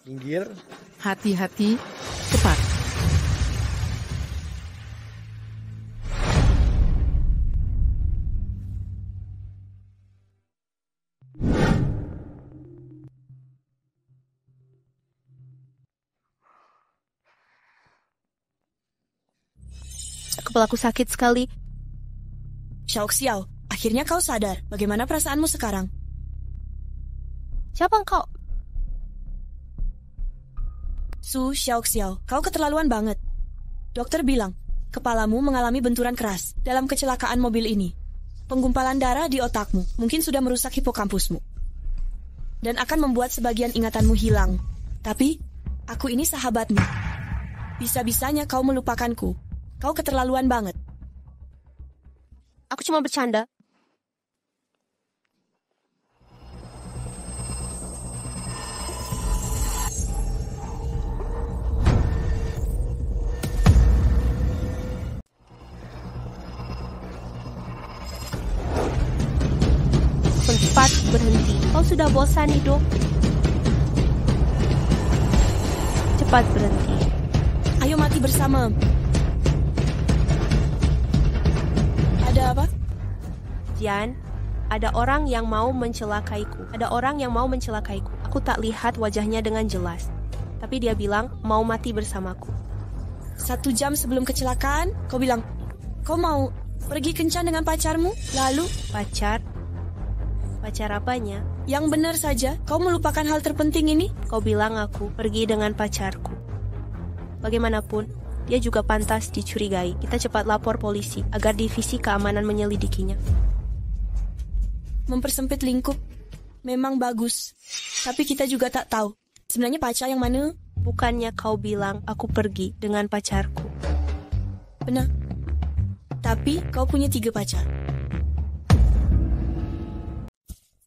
Minggir. Hati-hati, cepat. Kepalaku sakit sekali. Xiao, akhirnya kau sadar. Bagaimana perasaanmu sekarang? Siapa engkau? Su Xiao, kau keterlaluan banget. Dokter bilang, kepalamu mengalami benturan keras dalam kecelakaan mobil ini. Penggumpalan darah di otakmu mungkin sudah merusak hipokampusmu dan akan membuat sebagian ingatanmu hilang. Tapi, aku ini sahabatmu. Bisa-bisanya kau melupakanku. Kau keterlaluan banget. Aku cuma bercanda. Cepat berhenti. Kau sudah bosan hidup. Cepat berhenti. Ayo mati bersama. Ada apa? Jian, ada orang yang mau mencelakaiku. Aku tak lihat wajahnya dengan jelas. Tapi dia bilang mau mati bersamaku. 1 jam sebelum kecelakaan, kau bilang, kau mau pergi kencan dengan pacarmu? Lalu, Pacar apanya? yang benar saja, kau melupakan hal terpenting ini? Kau bilang aku pergi dengan pacarku. Bagaimanapun, dia juga pantas dicurigai. Kita cepat lapor polisi agar divisi keamanan menyelidikinya. Mempersempit lingkup memang bagus, tapi kita juga tak tahu sebenarnya pacar yang mana. Bukannya kau bilang aku pergi dengan pacarku? Benar. Tapi kau punya 3 pacar.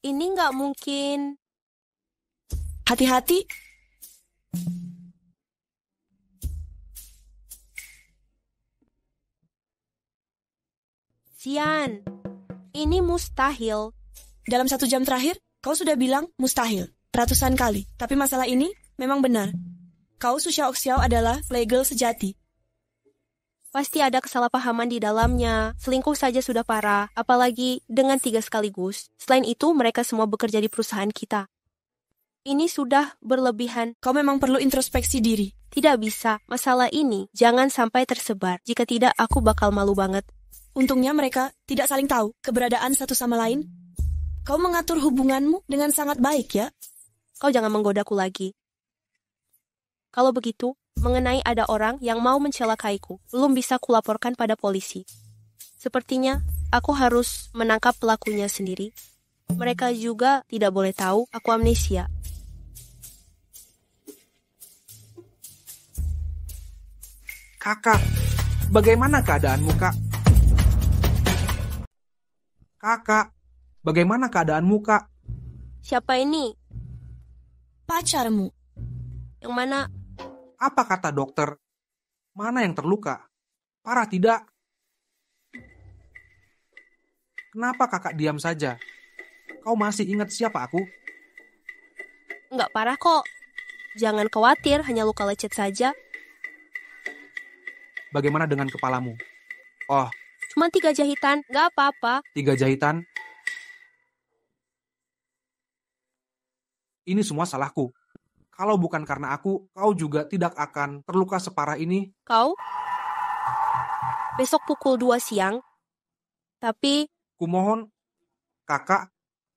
Ini nggak mungkin. Hati-hati. Jian, ini mustahil. Dalam 1 jam terakhir, kau sudah bilang mustahil ratusan kali. Tapi masalah ini memang benar. Kau Su Xiao adalah playgirl sejati. Pasti ada kesalahpahaman di dalamnya. Selingkuh saja sudah parah, apalagi dengan 3 sekaligus. Selain itu, mereka semua bekerja di perusahaan kita. Ini sudah berlebihan. Kau memang perlu introspeksi diri. Tidak bisa. Masalah ini jangan sampai tersebar. Jika tidak, aku bakal malu banget. Untungnya mereka tidak saling tahu keberadaan satu sama lain. Kau mengatur hubunganmu dengan sangat baik ya. Kau jangan menggodaku lagi. Kalau begitu, mengenai ada orang yang mau mencelakaiku, belum bisa kulaporkan pada polisi. Sepertinya, aku harus menangkap pelakunya sendiri. Mereka juga tidak boleh tahu aku amnesia. Kakak, bagaimana keadaanmu, Kak? Kakak, bagaimana keadaanmu, Kak? Siapa ini? Pacarmu. Yang mana? Apa kata dokter? Mana yang terluka? Parah tidak? Kenapa kakak diam saja? Kau masih ingat siapa aku? Enggak parah kok. Jangan khawatir, hanya luka lecet saja. Bagaimana dengan kepalamu? Oh, Cuma 3 jahitan, nggak apa-apa. 3 jahitan? Ini semua salahku. Kalau bukan karena aku, kau juga tidak akan terluka separah ini. Kau? Besok pukul 2 siang. Tapi Kumohon, kakak,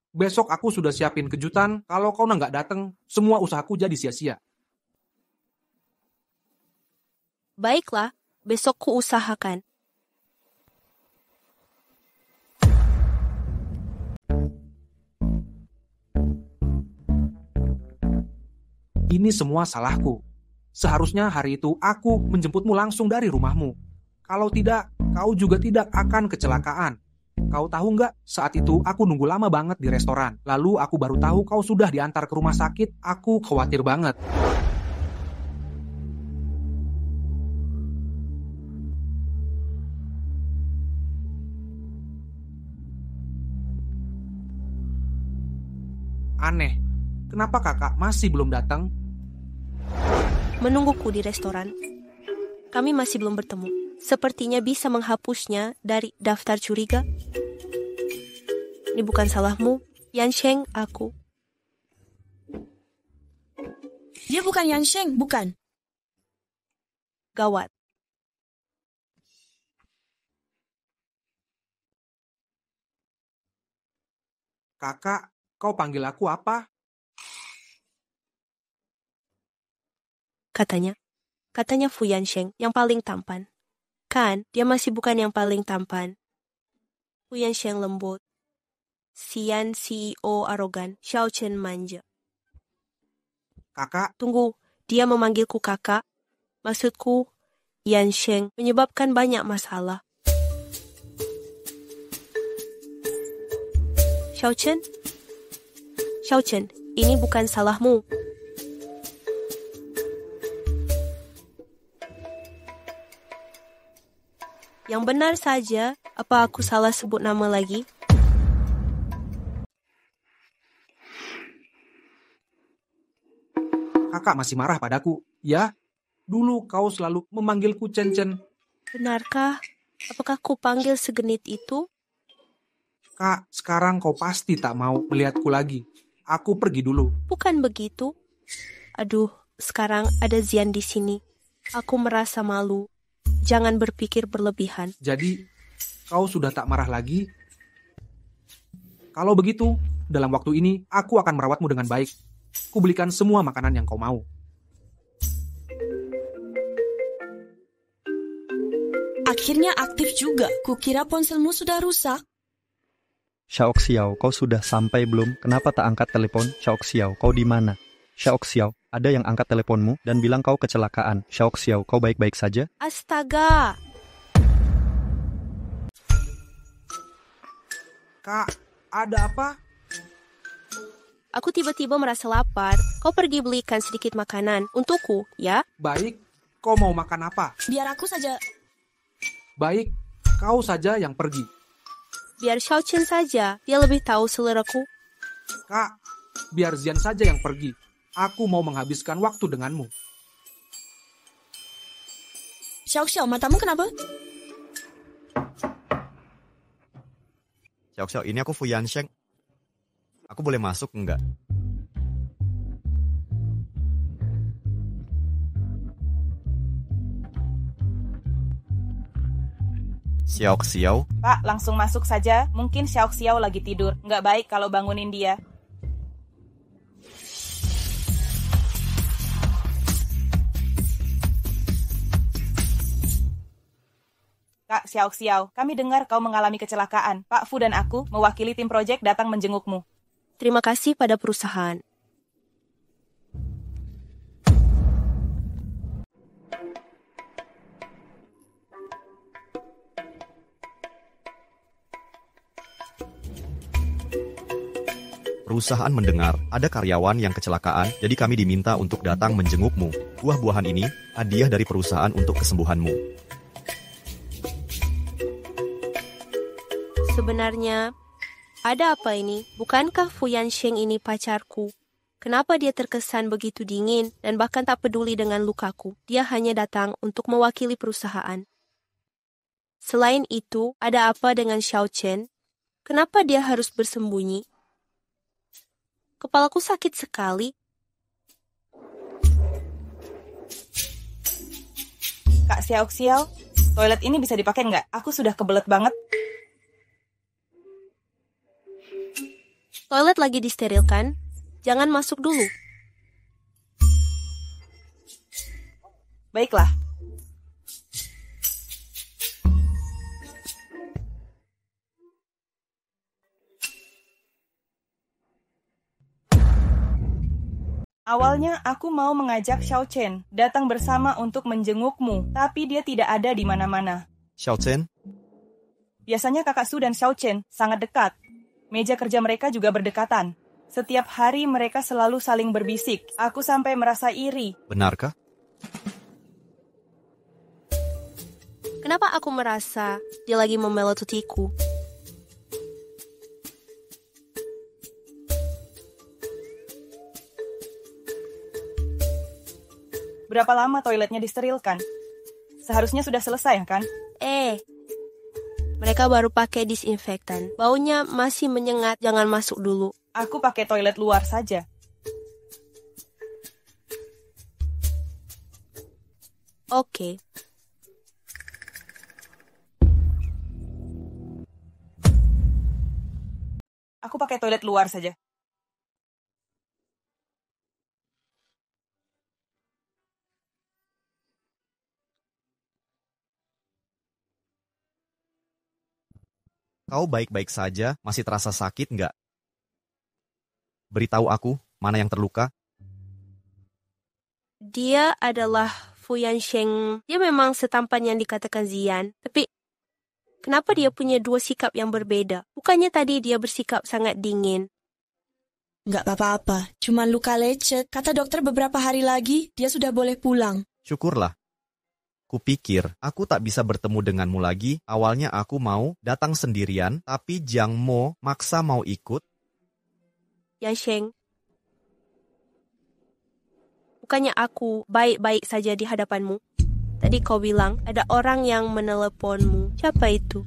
besok aku sudah siapin kejutan. Kalau kau nggak datang, semua usahaku jadi sia-sia. baiklah, besok ku usahakan. Ini semua salahku. Seharusnya hari itu aku menjemputmu langsung dari rumahmu. Kalau tidak, kau juga tidak akan kecelakaan. Kau tahu nggak, saat itu aku nunggu lama banget di restoran. Lalu aku baru tahu kau sudah diantar ke rumah sakit. Aku khawatir banget. Aneh, kenapa kakak masih belum datang? menungguku di restoran. Kami masih belum bertemu. Sepertinya bisa menghapusnya dari daftar curiga. Ini bukan salahmu, Yansheng, aku. Dia bukan Yansheng, bukan. Gawat. Kakak, kau panggil aku apa? Katanya Fu Yansheng yang paling tampan. Kan, dia masih bukan yang paling tampan. Fu Yansheng lembut. Xian CEO arogan, Xiao Chen manja. Kakak, Tunggu, dia memanggilku kakak. Maksudku, Yansheng menyebabkan banyak masalah. Xiao Chen, ini bukan salahmu. Yang benar saja, apa aku salah sebut nama lagi? kakak masih marah padaku, ya? Dulu kau selalu memanggilku Chen. Benarkah? Apakah ku panggil segenit itu? Kak, sekarang kau pasti tak mau melihatku lagi. Aku pergi dulu. Bukan begitu. Aduh, sekarang ada Zian di sini. Aku merasa malu. Jangan berpikir berlebihan. Jadi, kau sudah tak marah lagi? Kalau begitu, dalam waktu ini aku akan merawatmu dengan baik. Kubelikan semua makanan yang kau mau. Akhirnya aktif juga. Kukira ponselmu sudah rusak. Xiao, kau sudah sampai belum? Kenapa tak angkat telepon? Xiao, kau di mana? Xiao, ada yang angkat teleponmu dan bilang kau kecelakaan. Xiao, kau baik-baik saja? Astaga! Kak, ada apa? Aku tiba-tiba merasa lapar. Kau pergi belikan sedikit makanan untukku, ya? Baik, kau mau makan apa? Biar aku saja. Baik, kau saja yang pergi. Biar Xiao Chen saja, dia lebih tahu seleraku. Kak, biar Zian saja yang pergi. Aku mau menghabiskan waktu denganmu. Xiao, matamu kenapa? Xiao, ini aku Fu Yansheng. Aku boleh masuk enggak? Xiao. Pak, langsung masuk saja. Mungkin Xiao lagi tidur. Nggak baik kalau bangunin dia. Kak Xiao, kami dengar kau mengalami kecelakaan. Pak Fu dan aku, mewakili tim proyek datang menjengukmu. Terima kasih pada perusahaan. Perusahaan mendengar ada karyawan yang kecelakaan, jadi kami diminta untuk datang menjengukmu. Buah-buahan ini hadiah dari perusahaan untuk kesembuhanmu. Sebenarnya, ada apa ini? Bukankah Fu Yansheng ini pacarku? Kenapa dia terkesan begitu dingin dan bahkan tak peduli dengan lukaku? Dia hanya datang untuk mewakili perusahaan. Selain itu, ada apa dengan Xiao Chen? Kenapa dia harus bersembunyi? Kepalaku sakit sekali. Kak Xiao, toilet ini bisa dipakai nggak? Aku sudah kebelet banget. Toilet lagi disterilkan. Jangan masuk dulu. Baiklah. Awalnya aku mau mengajak Xiao Chen datang bersama untuk menjengukmu, tapi dia tidak ada di mana-mana. Xiao Chen? Biasanya Kakak Su dan Xiao Chen sangat dekat. Meja kerja mereka juga berdekatan. Setiap hari mereka selalu saling berbisik. Aku sampai merasa iri. Benarkah? Kenapa aku merasa dia lagi memelotutiku? Berapa lama toiletnya disterilkan? Seharusnya sudah selesai, kan? Mereka baru pakai disinfektan. Baunya masih menyengat, jangan masuk dulu. Aku pakai toilet luar saja. Oke. Aku pakai toilet luar saja. Kau baik-baik saja, masih terasa sakit nggak? Beritahu aku, mana yang terluka? Dia adalah Fu Yansheng. Dia memang setampan yang dikatakan Zian. Tapi, kenapa dia punya dua sikap yang berbeda? Bukannya tadi dia bersikap sangat dingin. Nggak apa-apa, cuma luka lecet. Kata dokter beberapa hari lagi, dia sudah boleh pulang. Syukurlah. Kupikir aku tak bisa bertemu denganmu lagi. Awalnya aku mau datang sendirian, tapi Jiang Mo maksa mau ikut. Yansheng, bukannya aku baik-baik saja di hadapanmu. Tadi kau bilang ada orang yang meneleponmu. Siapa itu?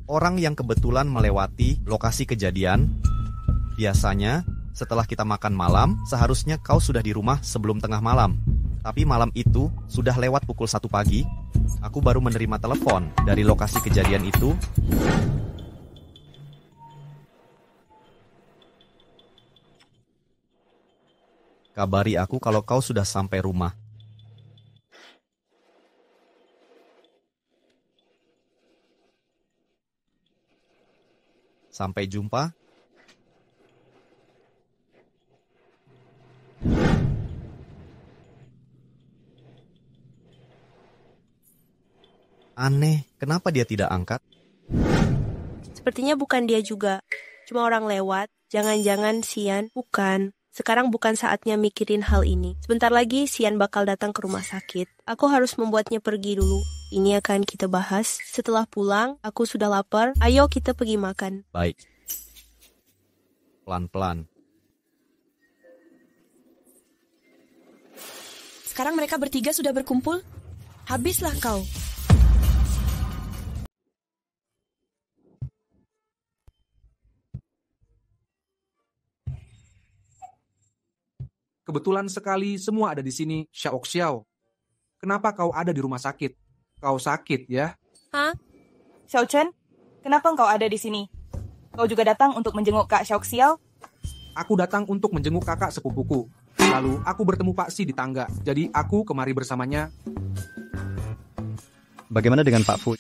Orang yang kebetulan melewati lokasi kejadian. Biasanya, setelah kita makan malam, seharusnya kau sudah di rumah sebelum tengah malam. Tapi malam itu, sudah lewat pukul 1 pagi, aku baru menerima telepon dari lokasi kejadian itu. Kabari aku kalau kau sudah sampai rumah. Sampai jumpa. Aneh, kenapa dia tidak angkat? Sepertinya bukan dia juga. Cuma orang lewat. Jangan-jangan Sian. Bukan. Sekarang bukan saatnya mikirin hal ini. Sebentar lagi Sian bakal datang ke rumah sakit. Aku harus membuatnya pergi dulu. Ini akan kita bahas. Setelah pulang, aku sudah lapar. Ayo kita pergi makan. Baik. Pelan-pelan. Sekarang mereka bertiga sudah berkumpul. Habislah kau. Kebetulan sekali semua ada di sini, Xiao. Kenapa kau ada di rumah sakit? Kau sakit, ya? Hah? Xiao Chen, kenapa engkau ada di sini? Kau juga datang untuk menjenguk Kak Xiao? Aku datang untuk menjenguk kakak sepupuku. Lalu aku bertemu Pak Si di tangga. Jadi aku kemari bersamanya. Bagaimana dengan Pak Fu?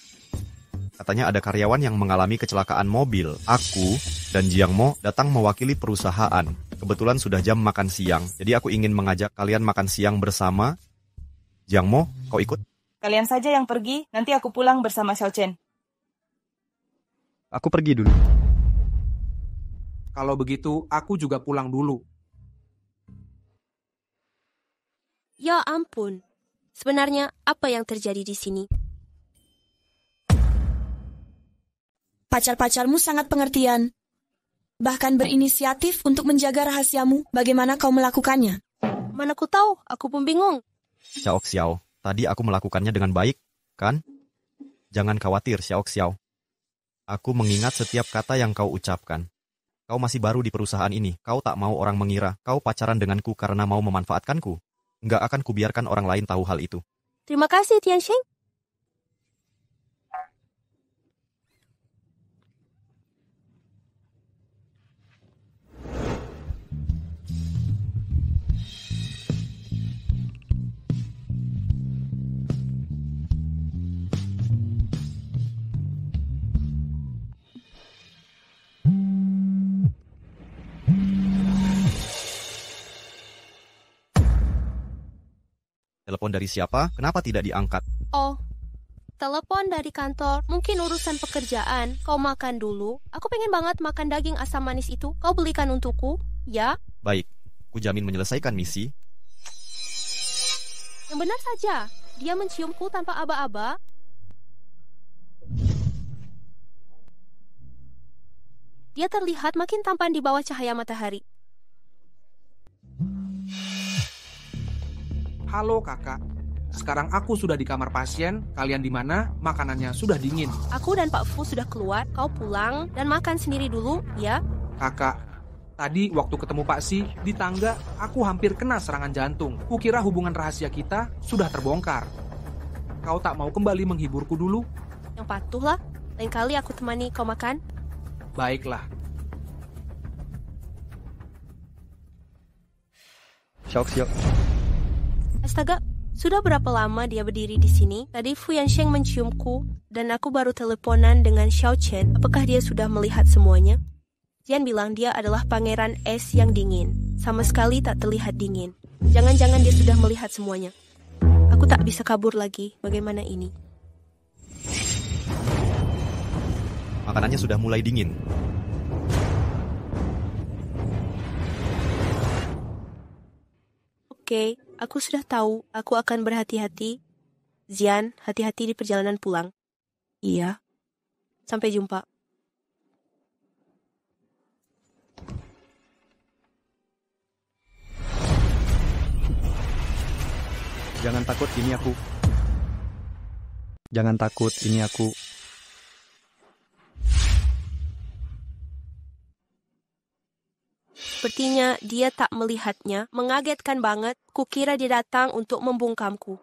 Katanya ada karyawan yang mengalami kecelakaan mobil. Aku dan Jiang Mo datang mewakili perusahaan. Kebetulan sudah jam makan siang, jadi aku ingin mengajak kalian makan siang bersama. Jiang Mo, kau ikut? Kalian saja yang pergi, nanti aku pulang bersama Xiao Chen. Aku pergi dulu. Kalau begitu, aku juga pulang dulu. Ya ampun. Sebenarnya apa yang terjadi di sini? Pacar-pacarmu sangat pengertian. Bahkan berinisiatif untuk menjaga rahasiamu. Bagaimana kau melakukannya? Mana ku tahu, aku pun bingung. Xiao, tadi aku melakukannya dengan baik, kan? Jangan khawatir, Xiao. Aku mengingat setiap kata yang kau ucapkan. Kau masih baru di perusahaan ini. Kau tak mau orang mengira kau pacaran denganku karena mau memanfaatkanku. Nggak akan kubiarkan orang lain tahu hal itu. Terima kasih, Tiansheng. Telepon dari siapa? Kenapa tidak diangkat? Oh, telepon dari kantor. Mungkin urusan pekerjaan. Kau makan dulu. Aku pengen banget makan daging asam manis itu. Kau belikan untukku, ya? Baik, ku jamin menyelesaikan misi. Yang benar saja. Dia menciumku tanpa aba-aba. Dia terlihat makin tampan di bawah cahaya matahari. Halo kakak, sekarang aku sudah di kamar pasien, kalian di mana? Makanannya sudah dingin. Aku dan Pak Fu sudah keluar, kau pulang dan makan sendiri dulu, ya? Kakak, tadi waktu ketemu Pak Si, di tangga aku hampir kena serangan jantung. Kukira hubungan rahasia kita sudah terbongkar. Kau tak mau kembali menghiburku dulu? Yang patuhlah, lain kali aku temani kau makan. Baiklah. Xiaoxiao, Astaga, sudah berapa lama dia berdiri di sini? Tadi Fu Yansheng menciumku dan aku baru teleponan dengan Xiao Chen. Apakah dia sudah melihat semuanya? Jian bilang dia adalah pangeran es yang dingin. Sama sekali tak terlihat dingin. Jangan-jangan dia sudah melihat semuanya. Aku tak bisa kabur lagi. Bagaimana ini? Makanannya sudah mulai dingin. Oke, aku sudah tahu. Aku akan berhati-hati. Zian, hati-hati di perjalanan pulang. Iya. Sampai jumpa. jangan takut, ini aku. Jangan takut, ini aku. Sepertinya dia tak melihatnya. Mengagetkan banget. Kukira dia datang untuk membungkamku.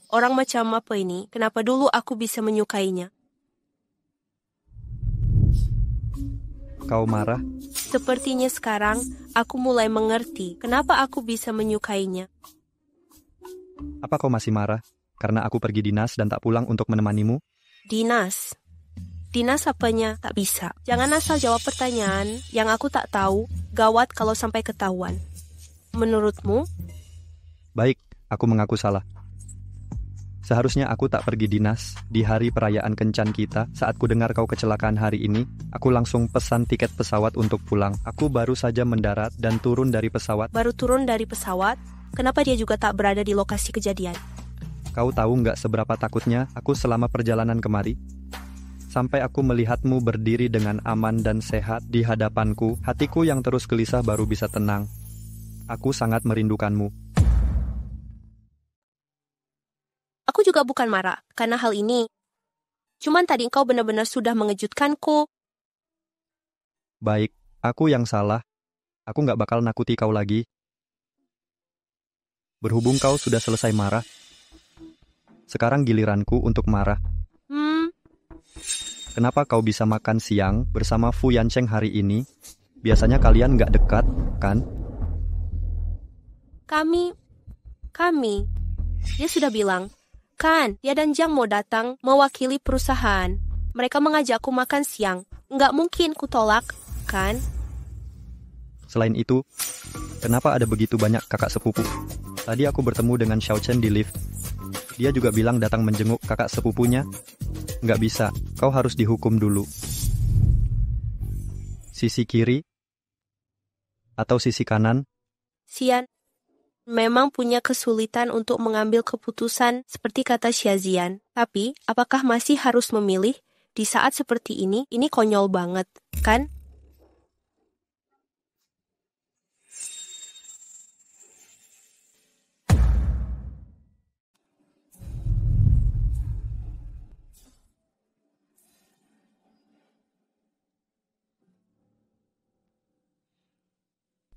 Orang macam apa ini? Kenapa dulu aku bisa menyukainya? Kau marah? Sepertinya sekarang aku mulai mengerti kenapa aku bisa menyukainya. Apa kau masih marah? Karena aku pergi dinas dan tak pulang untuk menemanimu? Dinas? Dinas apanya? Tak bisa. Jangan asal jawab pertanyaan yang aku tak tahu. Gawat kalau sampai ketahuan. Menurutmu? Baik, aku mengaku salah. Seharusnya aku tak pergi dinas di hari perayaan kencan kita. Saat ku dengar kau kecelakaan hari ini, aku langsung pesan tiket pesawat untuk pulang. Aku baru saja mendarat dan turun dari pesawat. Baru turun dari pesawat? Kenapa dia juga tak berada di lokasi kejadian? Kau tahu nggak seberapa takutnya aku selama perjalanan kemari? Sampai aku melihatmu berdiri dengan aman dan sehat di hadapanku, hatiku yang terus gelisah baru bisa tenang. Aku sangat merindukanmu. Aku juga bukan marah karena hal ini. Cuman tadi kau benar-benar sudah mengejutkanku. Baik, aku yang salah. Aku nggak bakal nakuti kau lagi. Berhubung kau sudah selesai marah, sekarang giliranku untuk marah. Kenapa kau bisa makan siang bersama Fu Yansheng hari ini? Biasanya kalian nggak dekat, kan? Kami. Dia sudah bilang, kan, dia dan Jiang mau datang mewakili perusahaan. Mereka mengajakku makan siang. Nggak mungkin ku tolak, kan? Selain itu, kenapa ada begitu banyak kakak sepupu? Tadi aku bertemu dengan Xiao Chen di lift. Dia juga bilang datang menjenguk kakak sepupunya. Nggak bisa, kau harus dihukum dulu. Sisi kiri atau sisi kanan? Xian memang punya kesulitan untuk mengambil keputusan seperti kata Xiazian. Tapi, apakah masih harus memilih di saat seperti ini? Ini konyol banget, kan?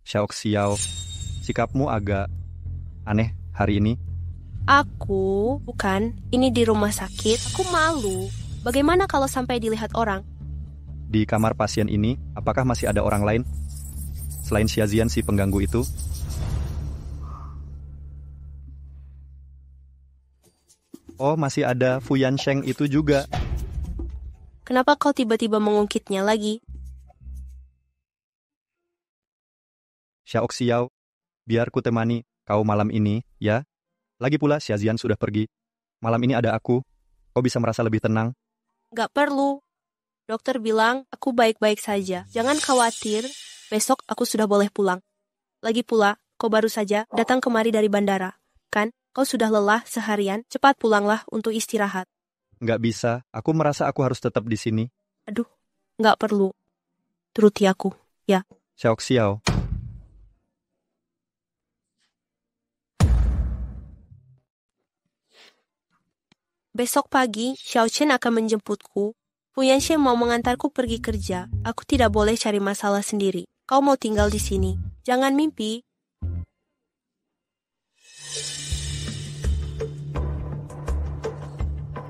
Xiaoxiao, sikapmu agak aneh hari ini. Aku, bukan, ini di rumah sakit. Aku malu. Bagaimana kalau sampai dilihat orang? Di kamar pasien ini, apakah masih ada orang lain? Selain Xiazian si pengganggu itu? Oh, masih ada Fu Yansheng itu juga. Kenapa kau tiba-tiba mengungkitnya lagi? Xiaoxiao, biar ku temani kau malam ini, ya? Lagi pula Xiazian sudah pergi. Malam ini ada aku. Kau bisa merasa lebih tenang. Gak perlu. Dokter bilang aku baik-baik saja. Jangan khawatir. Besok aku sudah boleh pulang. Lagi pula, kau baru saja datang kemari dari bandara. Kan, kau sudah lelah seharian. Cepat pulanglah untuk istirahat. Nggak bisa. Aku merasa aku harus tetap di sini. Aduh, gak perlu. Turuti aku, ya. Xiaoxiao, Besok pagi, Xiao Chen akan menjemputku. Fu Yansheng mau mengantarku pergi kerja. Aku tidak boleh cari masalah sendiri. Kau mau tinggal di sini. Jangan mimpi.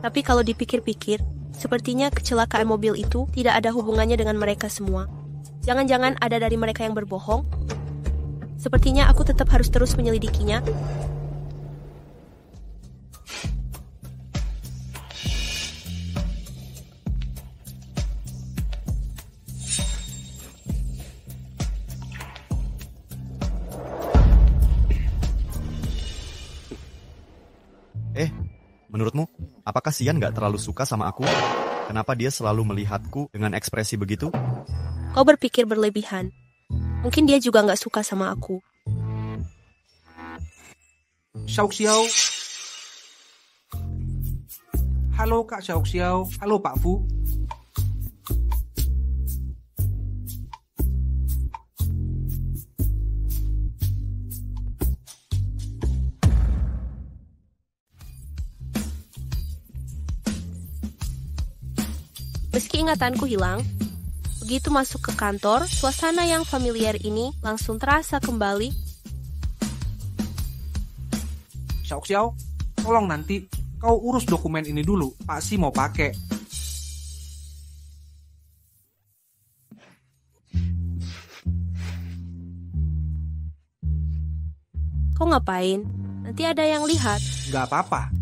Tapi kalau dipikir-pikir, sepertinya kecelakaan mobil itu tidak ada hubungannya dengan mereka semua. Jangan-jangan ada dari mereka yang berbohong? Sepertinya aku tetap harus terus menyelidikinya. Menurutmu, apakah Xian gak terlalu suka sama aku? Kenapa dia selalu melihatku dengan ekspresi begitu? Kau berpikir berlebihan. Mungkin dia juga gak suka sama aku. Xiao. Halo Kak Xiao. Halo Pak Fu. Meski ingatanku hilang, begitu masuk ke kantor, suasana yang familiar ini langsung terasa kembali. Xiao, tolong nanti kau urus dokumen ini dulu. Pak Si mau pakai. Kau ngapain? Nanti ada yang lihat. Gak apa-apa.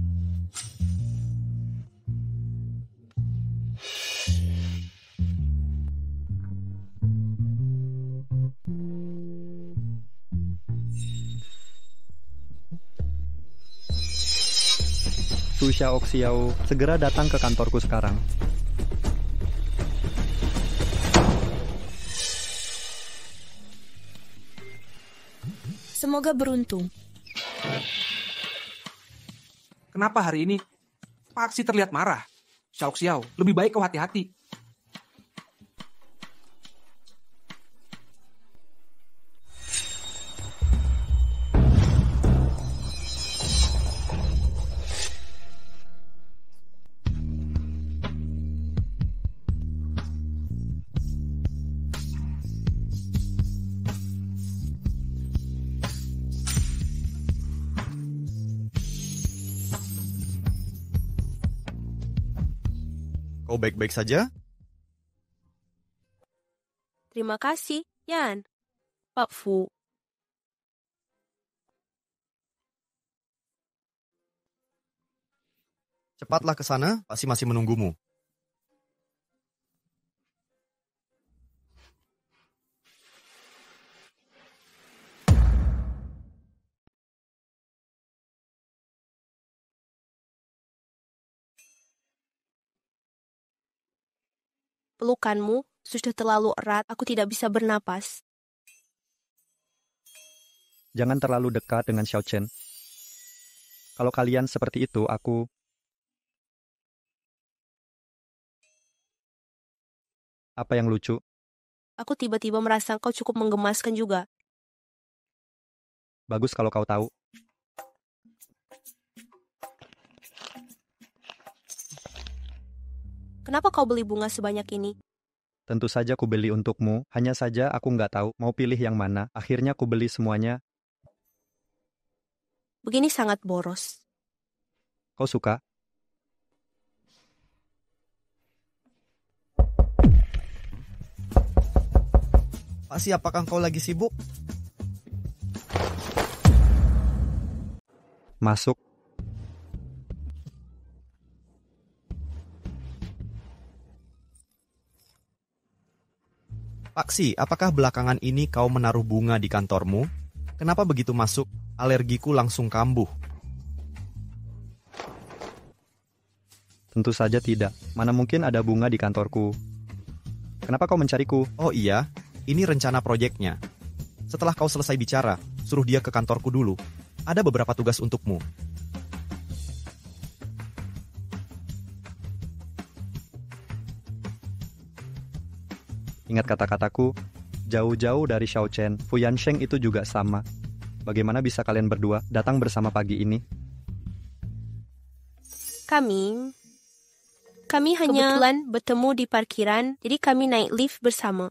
Su Xiao, segera datang ke kantorku sekarang. Semoga beruntung. Kenapa hari ini Pak Si terlihat marah? Xiao, lebih baik kau hati-hati. Kau baik-baik saja? Terima kasih, Yan. Pak Fu. Cepatlah ke sana, Pak Si masih menunggumu. Pelukanmu sudah terlalu erat, aku tidak bisa bernapas. Jangan terlalu dekat dengan Xiao Chen. Kalau kalian seperti itu, aku... Apa yang lucu? Aku tiba-tiba merasa kau cukup menggemaskan juga. Bagus kalau kau tahu. Kenapa kau beli bunga sebanyak ini? Tentu saja ku beli untukmu, hanya saja aku nggak tahu mau pilih yang mana. Akhirnya ku beli semuanya. Begini sangat boros. Kau suka? Pak Si, apakah kau lagi sibuk? Masuk. Pak Si, apakah belakangan ini kau menaruh bunga di kantormu? Kenapa begitu masuk, alergiku langsung kambuh? Tentu saja tidak. Mana mungkin ada bunga di kantorku. Kenapa kau mencariku? Oh iya, ini rencana proyeknya. Setelah kau selesai bicara, suruh dia ke kantorku dulu. Ada beberapa tugas untukmu. Ingat kata-kataku, jauh-jauh dari Xiao Chen, Fu Yansheng itu juga sama. Bagaimana bisa kalian berdua datang bersama pagi ini? Kami hanya kebetulan bertemu di parkiran, jadi kami naik lift bersama.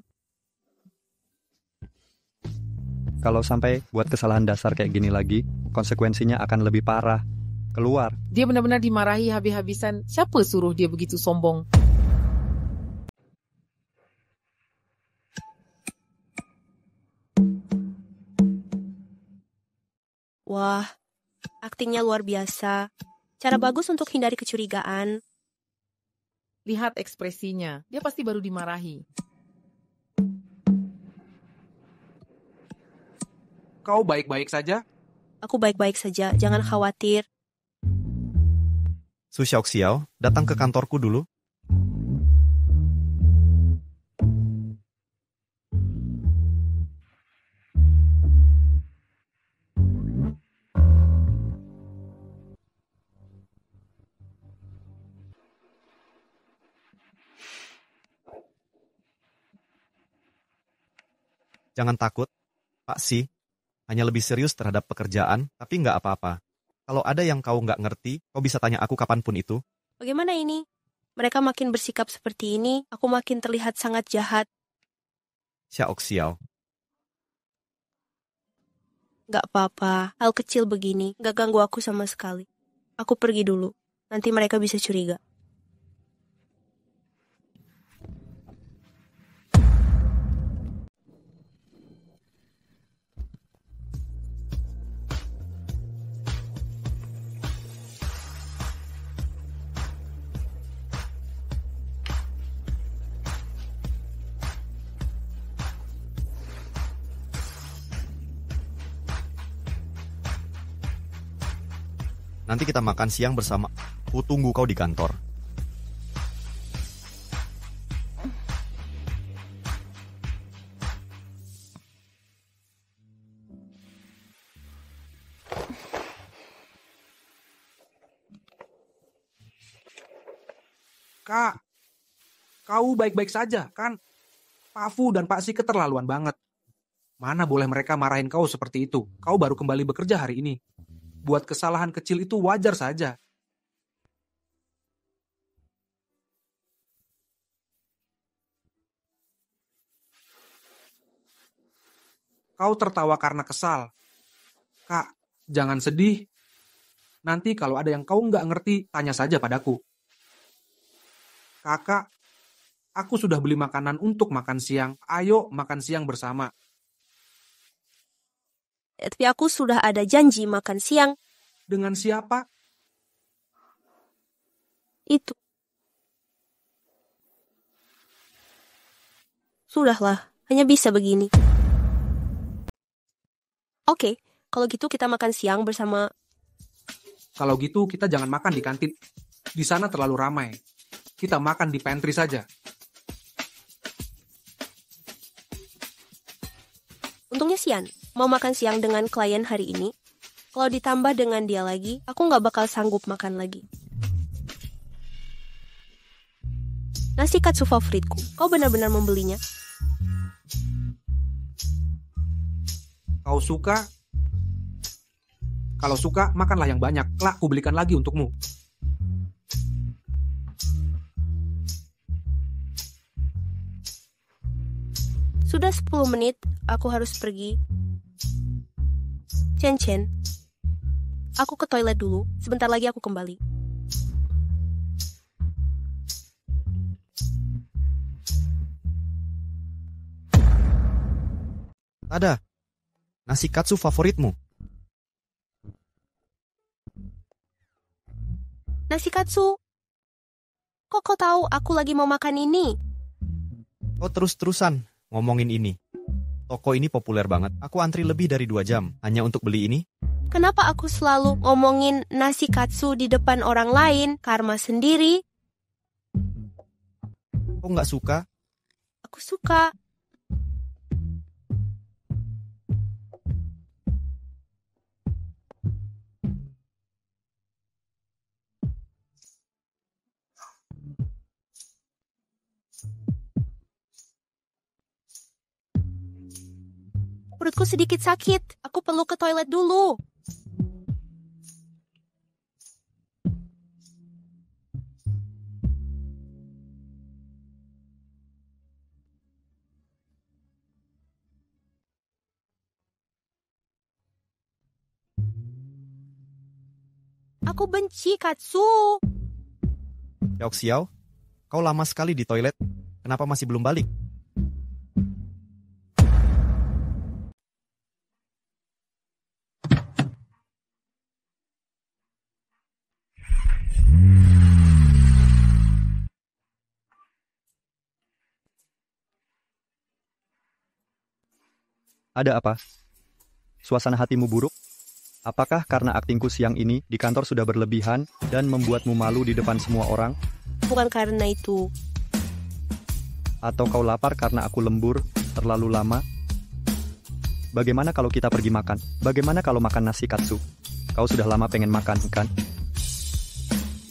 Kalau sampai buat kesalahan dasar kayak gini lagi, konsekuensinya akan lebih parah. Keluar. Dia benar-benar dimarahi habis-habisan. Siapa suruh dia begitu sombong? Wah, aktingnya luar biasa. Cara bagus untuk hindari kecurigaan. Lihat ekspresinya. Dia pasti baru dimarahi. Kau baik-baik saja? Aku baik-baik saja, jangan khawatir. Su Xiaoxiao, datang ke kantorku dulu. Jangan takut, Pak Si. Hanya lebih serius terhadap pekerjaan, tapi nggak apa-apa. Kalau ada yang kau nggak ngerti, kau bisa tanya aku kapanpun itu. Bagaimana ini? Mereka makin bersikap seperti ini, aku makin terlihat sangat jahat. Xiaoxiao. Gak apa-apa, hal kecil begini, gak ganggu aku sama sekali. Aku pergi dulu, nanti mereka bisa curiga. Nanti kita makan siang bersama. Ku tunggu kau di kantor. Kak, kau baik-baik saja, kan? Pak Fu dan Pak Si keterlaluan banget. Mana boleh mereka marahin kau seperti itu? Kau baru kembali bekerja hari ini. Buat kesalahan kecil itu wajar saja. Kau tertawa karena kesal. Kak, jangan sedih. Nanti kalau ada yang kau nggak ngerti, tanya saja padaku. Kakak, aku sudah beli makanan untuk makan siang. Ayo makan siang bersama. Tapi aku sudah ada janji makan siang. Dengan siapa? Itu. Sudahlah, hanya bisa begini. Oke, kalau gitu kita makan siang bersama. Kalau gitu kita jangan makan di kantin. Di sana terlalu ramai. Kita makan di pantry saja. Untungnya Sian, mau makan siang dengan klien hari ini. Kalau ditambah dengan dia lagi, aku nggak bakal sanggup makan lagi. Nasi katsu favoritku, kau benar-benar membelinya? Kau suka? Kalau suka, makanlah yang banyak. Kelak, ku belikan lagi untukmu. Sudah 10 menit, aku harus pergi. Chen, aku ke toilet dulu. Sebentar lagi aku kembali. Ada. Nasi katsu favoritmu. Nasi katsu. Kok kau tahu aku lagi mau makan ini? Kau terus-terusan ngomongin ini. Toko ini populer banget. Aku antri lebih dari 2 jam hanya untuk beli ini. Kenapa aku selalu ngomongin nasi katsu di depan orang lain? Karma sendiri. Kau nggak suka? Aku suka. Perutku sedikit sakit. Aku perlu ke toilet dulu. Aku benci Katsu. Xiao, kau lama sekali di toilet. Kenapa masih belum balik? Ada apa? Suasana hatimu buruk? Apakah karena aktingku siang ini di kantor sudah berlebihan dan membuatmu malu di depan semua orang? Bukan karena itu. Atau kau lapar karena aku lembur terlalu lama? Bagaimana kalau kita pergi makan? Bagaimana kalau makan nasi katsu? Kau sudah lama pengen makan, kan?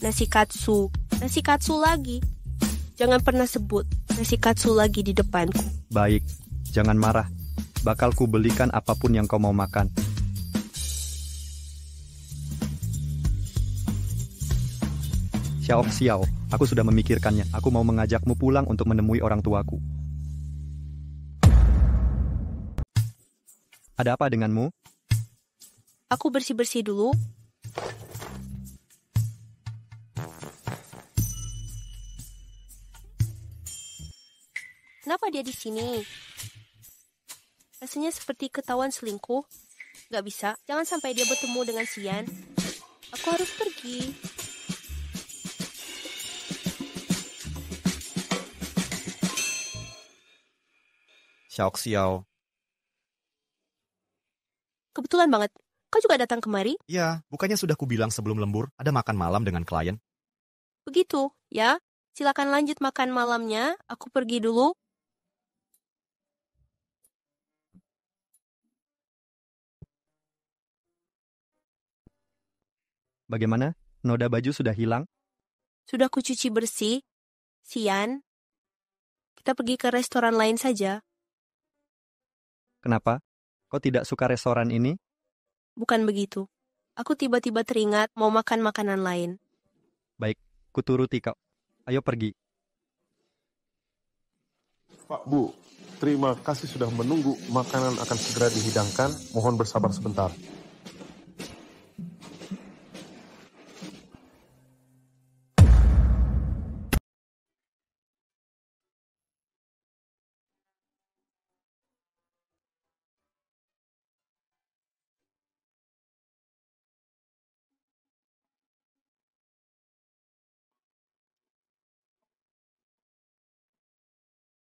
Nasi katsu. Nasi katsu lagi. Jangan pernah sebut nasi katsu lagi di depanku. Baik, jangan marah. Bakal ku belikan apapun yang kau mau makan. Xiao, aku sudah memikirkannya. Aku mau mengajakmu pulang untuk menemui orang tuaku. Ada apa denganmu? Aku bersih-bersih dulu. Kenapa dia di sini? Rasanya seperti ketahuan selingkuh. Gak bisa, jangan sampai dia bertemu dengan Xian. Aku harus pergi. Xiao. Kebetulan banget. Kau juga datang kemari? Ya, bukannya sudah kubilang sebelum lembur, ada makan malam dengan klien. Begitu, ya. Silakan lanjut makan malamnya. Aku pergi dulu. Bagaimana? Noda baju sudah hilang? Sudah kucuci bersih. Xian, kita pergi ke restoran lain saja. Kenapa? Kau tidak suka restoran ini? Bukan begitu. Aku tiba-tiba teringat mau makan makanan lain. Baik, kuturuti kau. Ayo pergi. Pak, Bu, terima kasih sudah menunggu. Makanan akan segera dihidangkan. Mohon bersabar sebentar.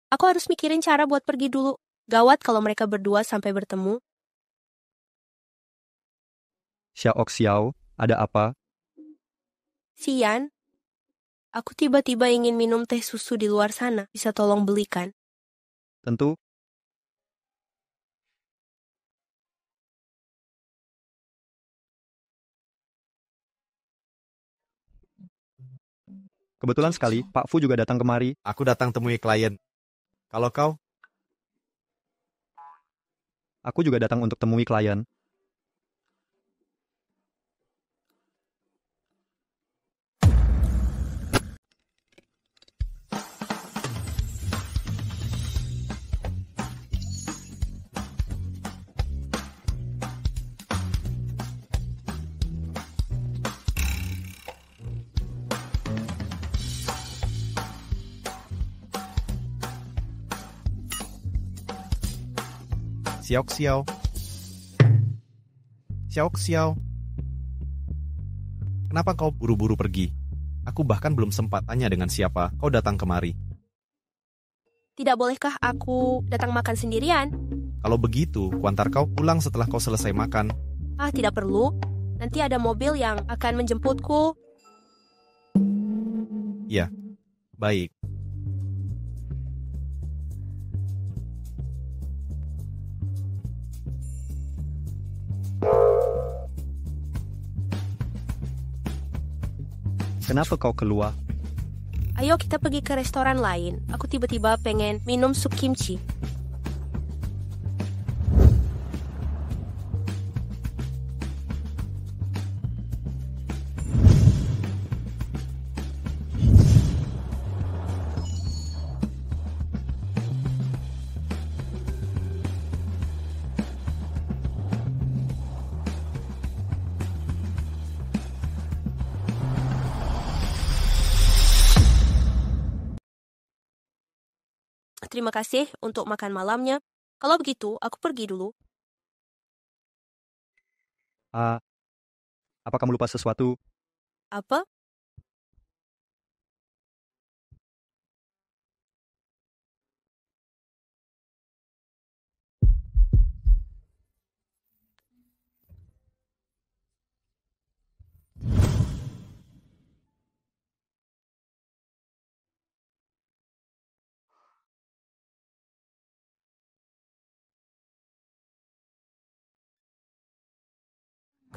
Aku harus mikirin cara buat pergi dulu. Gawat kalau mereka berdua sampai bertemu. Xiao, ada apa? Xian, aku tiba-tiba ingin minum teh susu di luar sana. Bisa tolong belikan? Tentu. Kebetulan sekali, Pak Fu juga datang kemari. Aku datang temui klien. Kalau kau? Aku juga datang untuk temui klien. Xiao. Kenapa kau buru-buru pergi? Aku bahkan belum sempat tanya dengan siapa kau datang kemari. Tidak bolehkah aku datang makan sendirian? Kalau begitu, kuantar kau pulang setelah kau selesai makan. Tidak perlu. Nanti ada mobil yang akan menjemputku. Ya, baik. Kenapa kau keluar? Ayo kita pergi ke restoran lain. Aku tiba-tiba pengen minum sup kimchi. Terima kasih untuk makan malamnya. Kalau begitu, aku pergi dulu. Ah, apa kamu lupa sesuatu? Apa?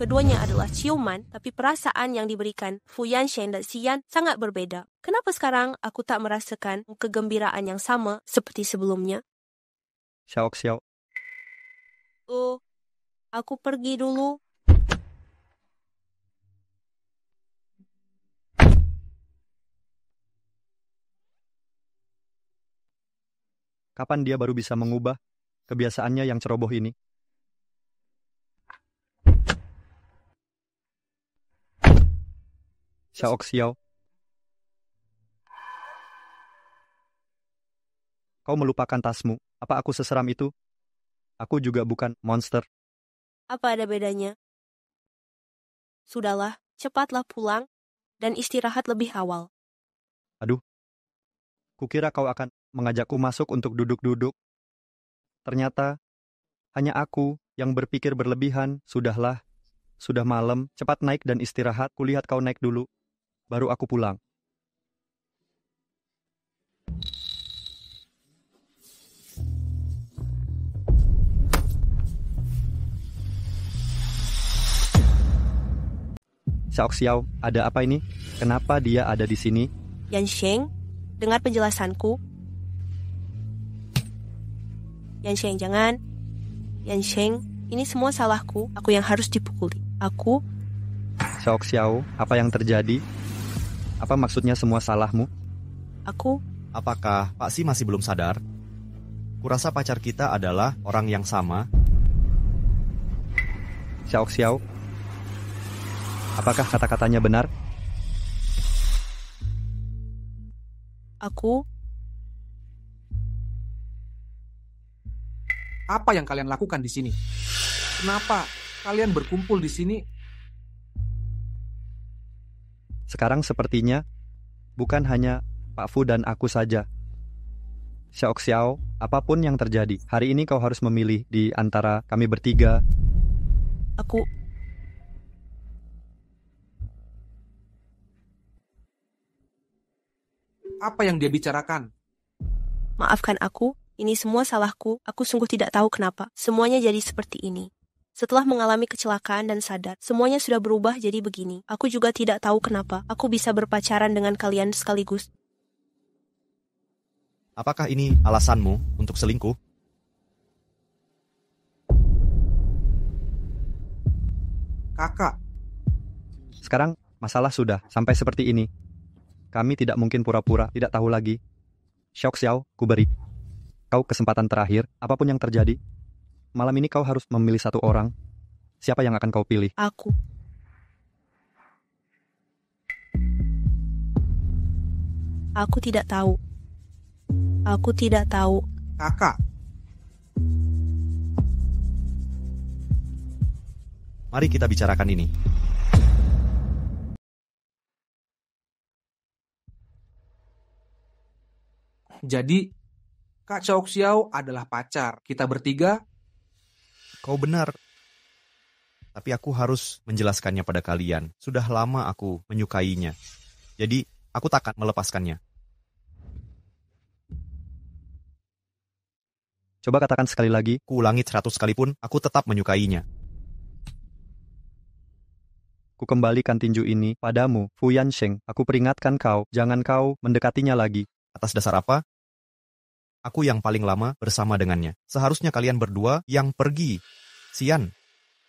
Keduanya adalah ciuman, tapi perasaan yang diberikan Fu Yansheng dan Xian sangat berbeda. Kenapa sekarang aku tak merasakan kegembiraan yang sama seperti sebelumnya? Xiao. Oh, aku pergi dulu. Kapan dia baru bisa mengubah kebiasaannya yang ceroboh ini? Xiao. Kau melupakan tasmu. Apa aku seseram itu? Aku juga bukan monster. Apa ada bedanya? Sudahlah, cepatlah pulang dan istirahat lebih awal. Kukira kau akan mengajakku masuk untuk duduk-duduk. Ternyata hanya aku yang berpikir berlebihan. Sudahlah, sudah malam. Cepat naik dan istirahat. Kulihat kau naik dulu, baru aku pulang. Xiao, ada apa ini? Kenapa dia ada di sini? Yansheng, dengar penjelasanku. Yansheng, jangan. Yansheng, ini semua salahku. Aku yang harus dipukuli. Aku... Xiao, apa yang terjadi? Apa maksudnya semua salahmu? Aku... Apakah Pak Si masih belum sadar? Kurasa pacar kita adalah orang yang sama. Xiao, apakah kata-katanya benar? Aku... Apa yang kalian lakukan di sini? Kenapa kalian berkumpul di sini? Sekarang sepertinya bukan hanya Pak Fu dan aku saja. Xiao, apapun yang terjadi, hari ini kau harus memilih di antara kami bertiga. Aku... Apa yang dia bicarakan? Maafkan aku, ini semua salahku. Aku sungguh tidak tahu kenapa. Semuanya jadi seperti ini. Setelah mengalami kecelakaan dan sadar, semuanya sudah berubah jadi begini. Aku juga tidak tahu kenapa aku bisa berpacaran dengan kalian sekaligus. Apakah ini alasanmu untuk selingkuh? Kakak, Sekarang masalah sudah sampai seperti ini. Kami tidak mungkin pura-pura tidak tahu lagi. Xiao, ku beri kau kesempatan terakhir. Apapun yang terjadi, malam ini kau harus memilih satu orang. Siapa yang akan kau pilih? Aku... Aku tidak tahu. Aku tidak tahu. kakak, Mari kita bicarakan ini. jadi Kak Xiao adalah pacar kita bertiga. Kau benar. Tapi aku harus menjelaskannya pada kalian. Sudah lama aku menyukainya. Jadi, aku takkan melepaskannya. Coba katakan sekali lagi. Ku ulangi 100 kali pun, aku tetap menyukainya. Ku kembalikan tinju ini padamu, Fu Yansheng. Aku peringatkan kau, jangan kau mendekatinya lagi. Atas dasar apa? Aku yang paling lama bersama dengannya. Seharusnya kalian berdua yang pergi. Xian,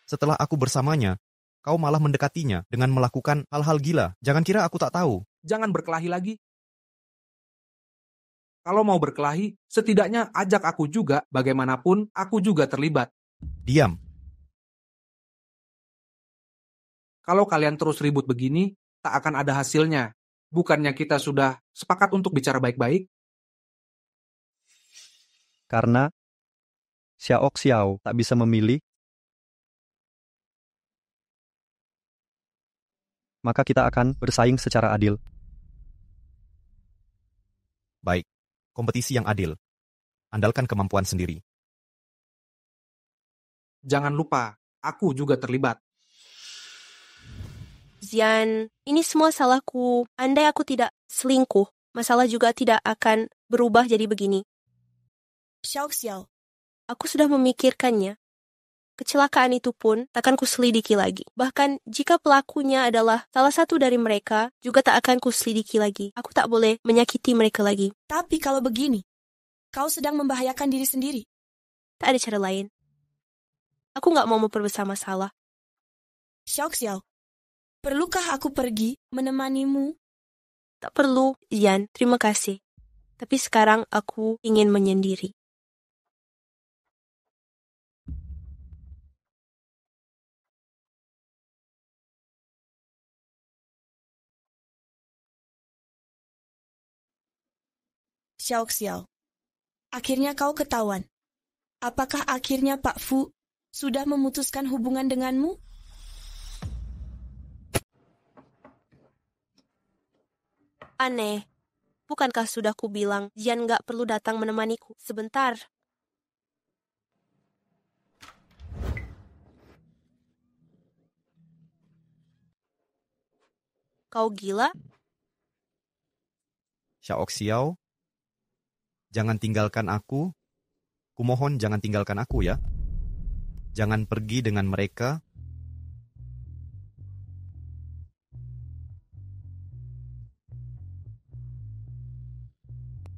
setelah aku bersamanya, kau malah mendekatinya dengan melakukan hal-hal gila. Jangan kira aku tak tahu. Jangan berkelahi lagi. Kalau mau berkelahi, setidaknya ajak aku juga. Bagaimanapun, aku juga terlibat. Diam. Kalau kalian terus ribut begini, tak akan ada hasilnya. Bukannya kita sudah sepakat untuk bicara baik-baik? Karena Xiao Xiao tak bisa memilih, maka kita akan bersaing secara adil. Baik, kompetisi yang adil. Andalkan kemampuan sendiri. Jangan lupa, aku juga terlibat. Zian, ini semua salahku. Andai aku tidak selingkuh, masalah juga tidak akan berubah jadi begini. Xiao Xiao, Aku sudah memikirkannya. Kecelakaan itu pun takkan kuselidiki lagi. Bahkan jika pelakunya adalah salah satu dari mereka, juga tak akan kuselidiki lagi. Aku tak boleh menyakiti mereka lagi. tapi kalau begini, kau sedang membahayakan diri sendiri. Tak ada cara lain. Aku nggak mau memperbesar masalah. Xiao Xiao, perlukah aku pergi menemanimu? Tak perlu, Zian. Terima kasih. Tapi sekarang aku ingin menyendiri. Xiao Xiao, akhirnya kau ketahuan. Apakah akhirnya Pak Fu sudah memutuskan hubungan denganmu? Aneh. Bukankah sudah kubilang Zian nggak perlu datang menemaniku? Sebentar. Kau gila? Xiao Xiao, jangan tinggalkan aku. Kumohon jangan tinggalkan aku ya. Jangan pergi dengan mereka.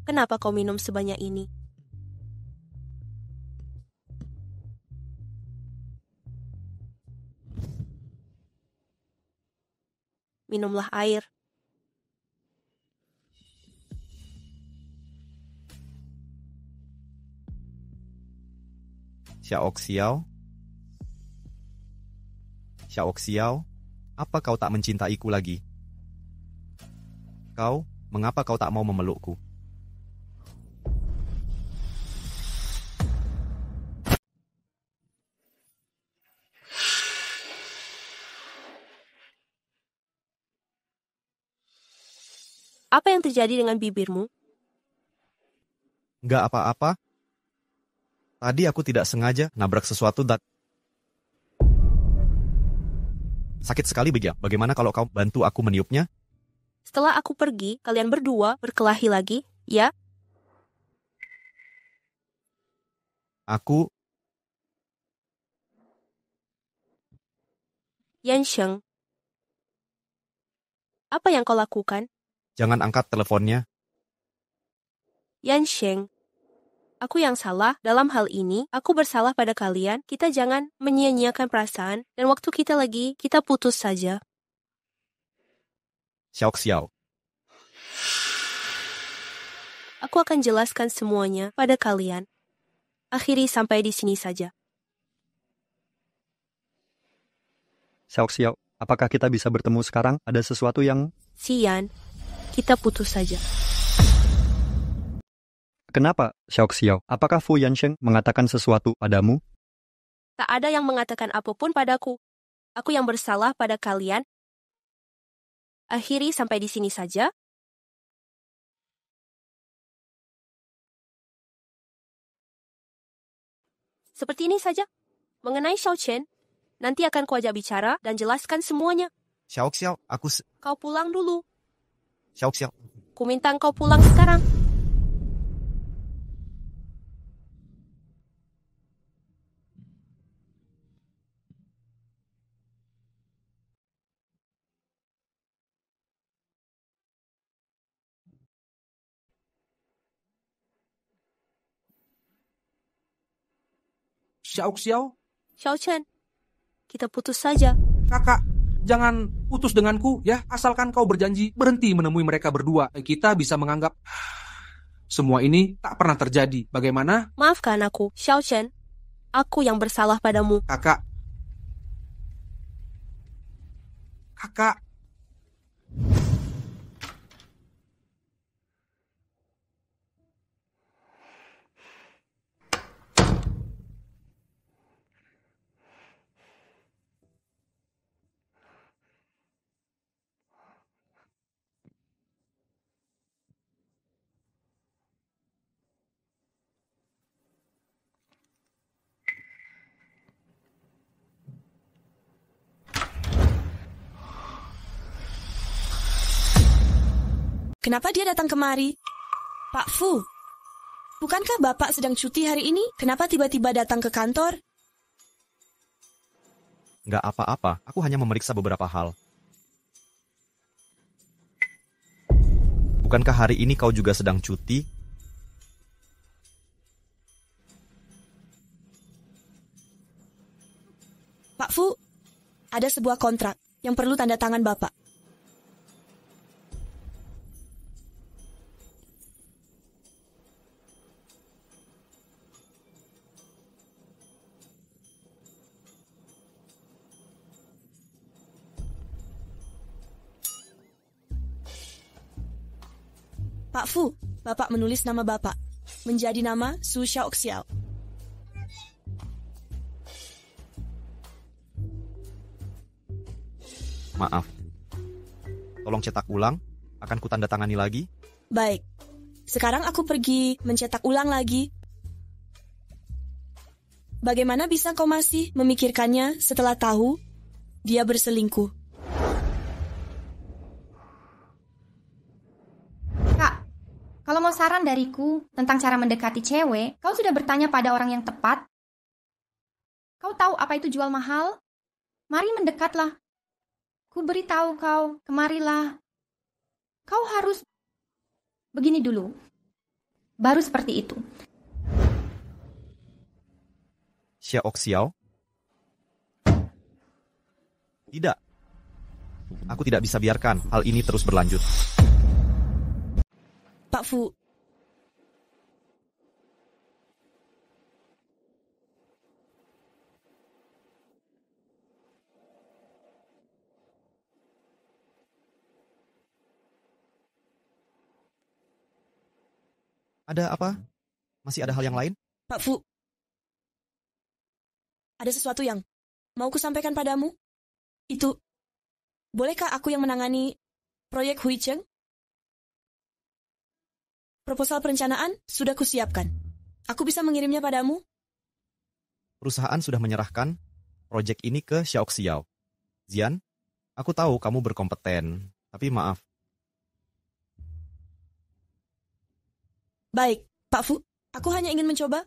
Kenapa kau minum sebanyak ini? Minumlah air. Xiao Xiao. Xiao Xiao, apa kau tak mencintaiku lagi? Mengapa kau tak mau memelukku? Apa yang terjadi dengan bibirmu? Nggak apa-apa. Tadi aku tidak sengaja nabrak sesuatu dan... Sakit sekali begitu. Bagaimana kalau kau bantu aku meniupnya? Setelah aku pergi, kalian berdua berkelahi lagi, ya? Aku... Yansheng, apa yang kau lakukan? Jangan angkat teleponnya. Yansheng, aku yang salah dalam hal ini. Aku bersalah pada kalian. Kita jangan menyia-nyiakan perasaan. Dan waktu kita lagi, kita putus saja. Xiao Xiao. Aku akan jelaskan semuanya pada kalian. Akhiri sampai di sini saja. Xiao Xiao, apakah kita bisa bertemu sekarang? Ada sesuatu yang... Zian, kita putus saja. Kenapa, Xiao Xiao? Apakah Fu Yansheng mengatakan sesuatu padamu? Tak ada yang mengatakan apapun padaku. Aku yang bersalah pada kalian. Akhiri sampai di sini saja. Seperti ini saja. Mengenai Xiao Chen, nanti akan kuajak bicara dan jelaskan semuanya. Xiao Xiao, Kau pulang dulu. Xiao Xiao. Ku minta kau pulang sekarang. Xiao Xiao, Xiao Chen, kita putus saja. kakak, jangan putus denganku ya, asalkan kau berjanji berhenti menemui mereka berdua. Kita bisa menganggap semua ini tak pernah terjadi. Bagaimana? Maafkan aku, Xiao Chen. Aku yang bersalah padamu. Kakak. Kenapa dia datang kemari? Pak Fu, bukankah Bapak sedang cuti hari ini? Kenapa tiba-tiba datang ke kantor? Nggak apa-apa, aku hanya memeriksa beberapa hal. Bukankah hari ini kau juga sedang cuti? Pak Fu, ada sebuah kontrak yang perlu tanda tangan Bapak. Pak Fu, Bapak menulis nama Bapak menjadi nama Su Xiaoxiao. Maaf. Tolong cetak ulang, akan kutandatangani lagi. Baik, sekarang aku pergi mencetak ulang lagi. Bagaimana bisa kau masih memikirkannya setelah tahu dia berselingkuh? Kak, kalau mau saran dariku tentang cara mendekati cewek, kau sudah bertanya pada orang yang tepat? Kau tahu apa itu jual mahal? Mari mendekatlah. Ku beritahu kau, kemarilah. Kau harus begini dulu. Baru seperti itu. Xiaoxiao? Tidak. Aku tidak bisa biarkan hal ini terus berlanjut. Pak Fu, Ada apa? Masih ada hal yang lain? Pak Fu, ada sesuatu yang mau ku sampaikan padamu. Itu, bolehkah aku yang menangani proyek Huicheng? Proposal perencanaan sudah kusiapkan. Aku bisa mengirimnya padamu? Perusahaan sudah menyerahkan proyek ini ke Xiaoxiao. Zian, aku tahu kamu berkompeten, tapi maaf. Baik, Pak Fu, aku hanya ingin mencoba.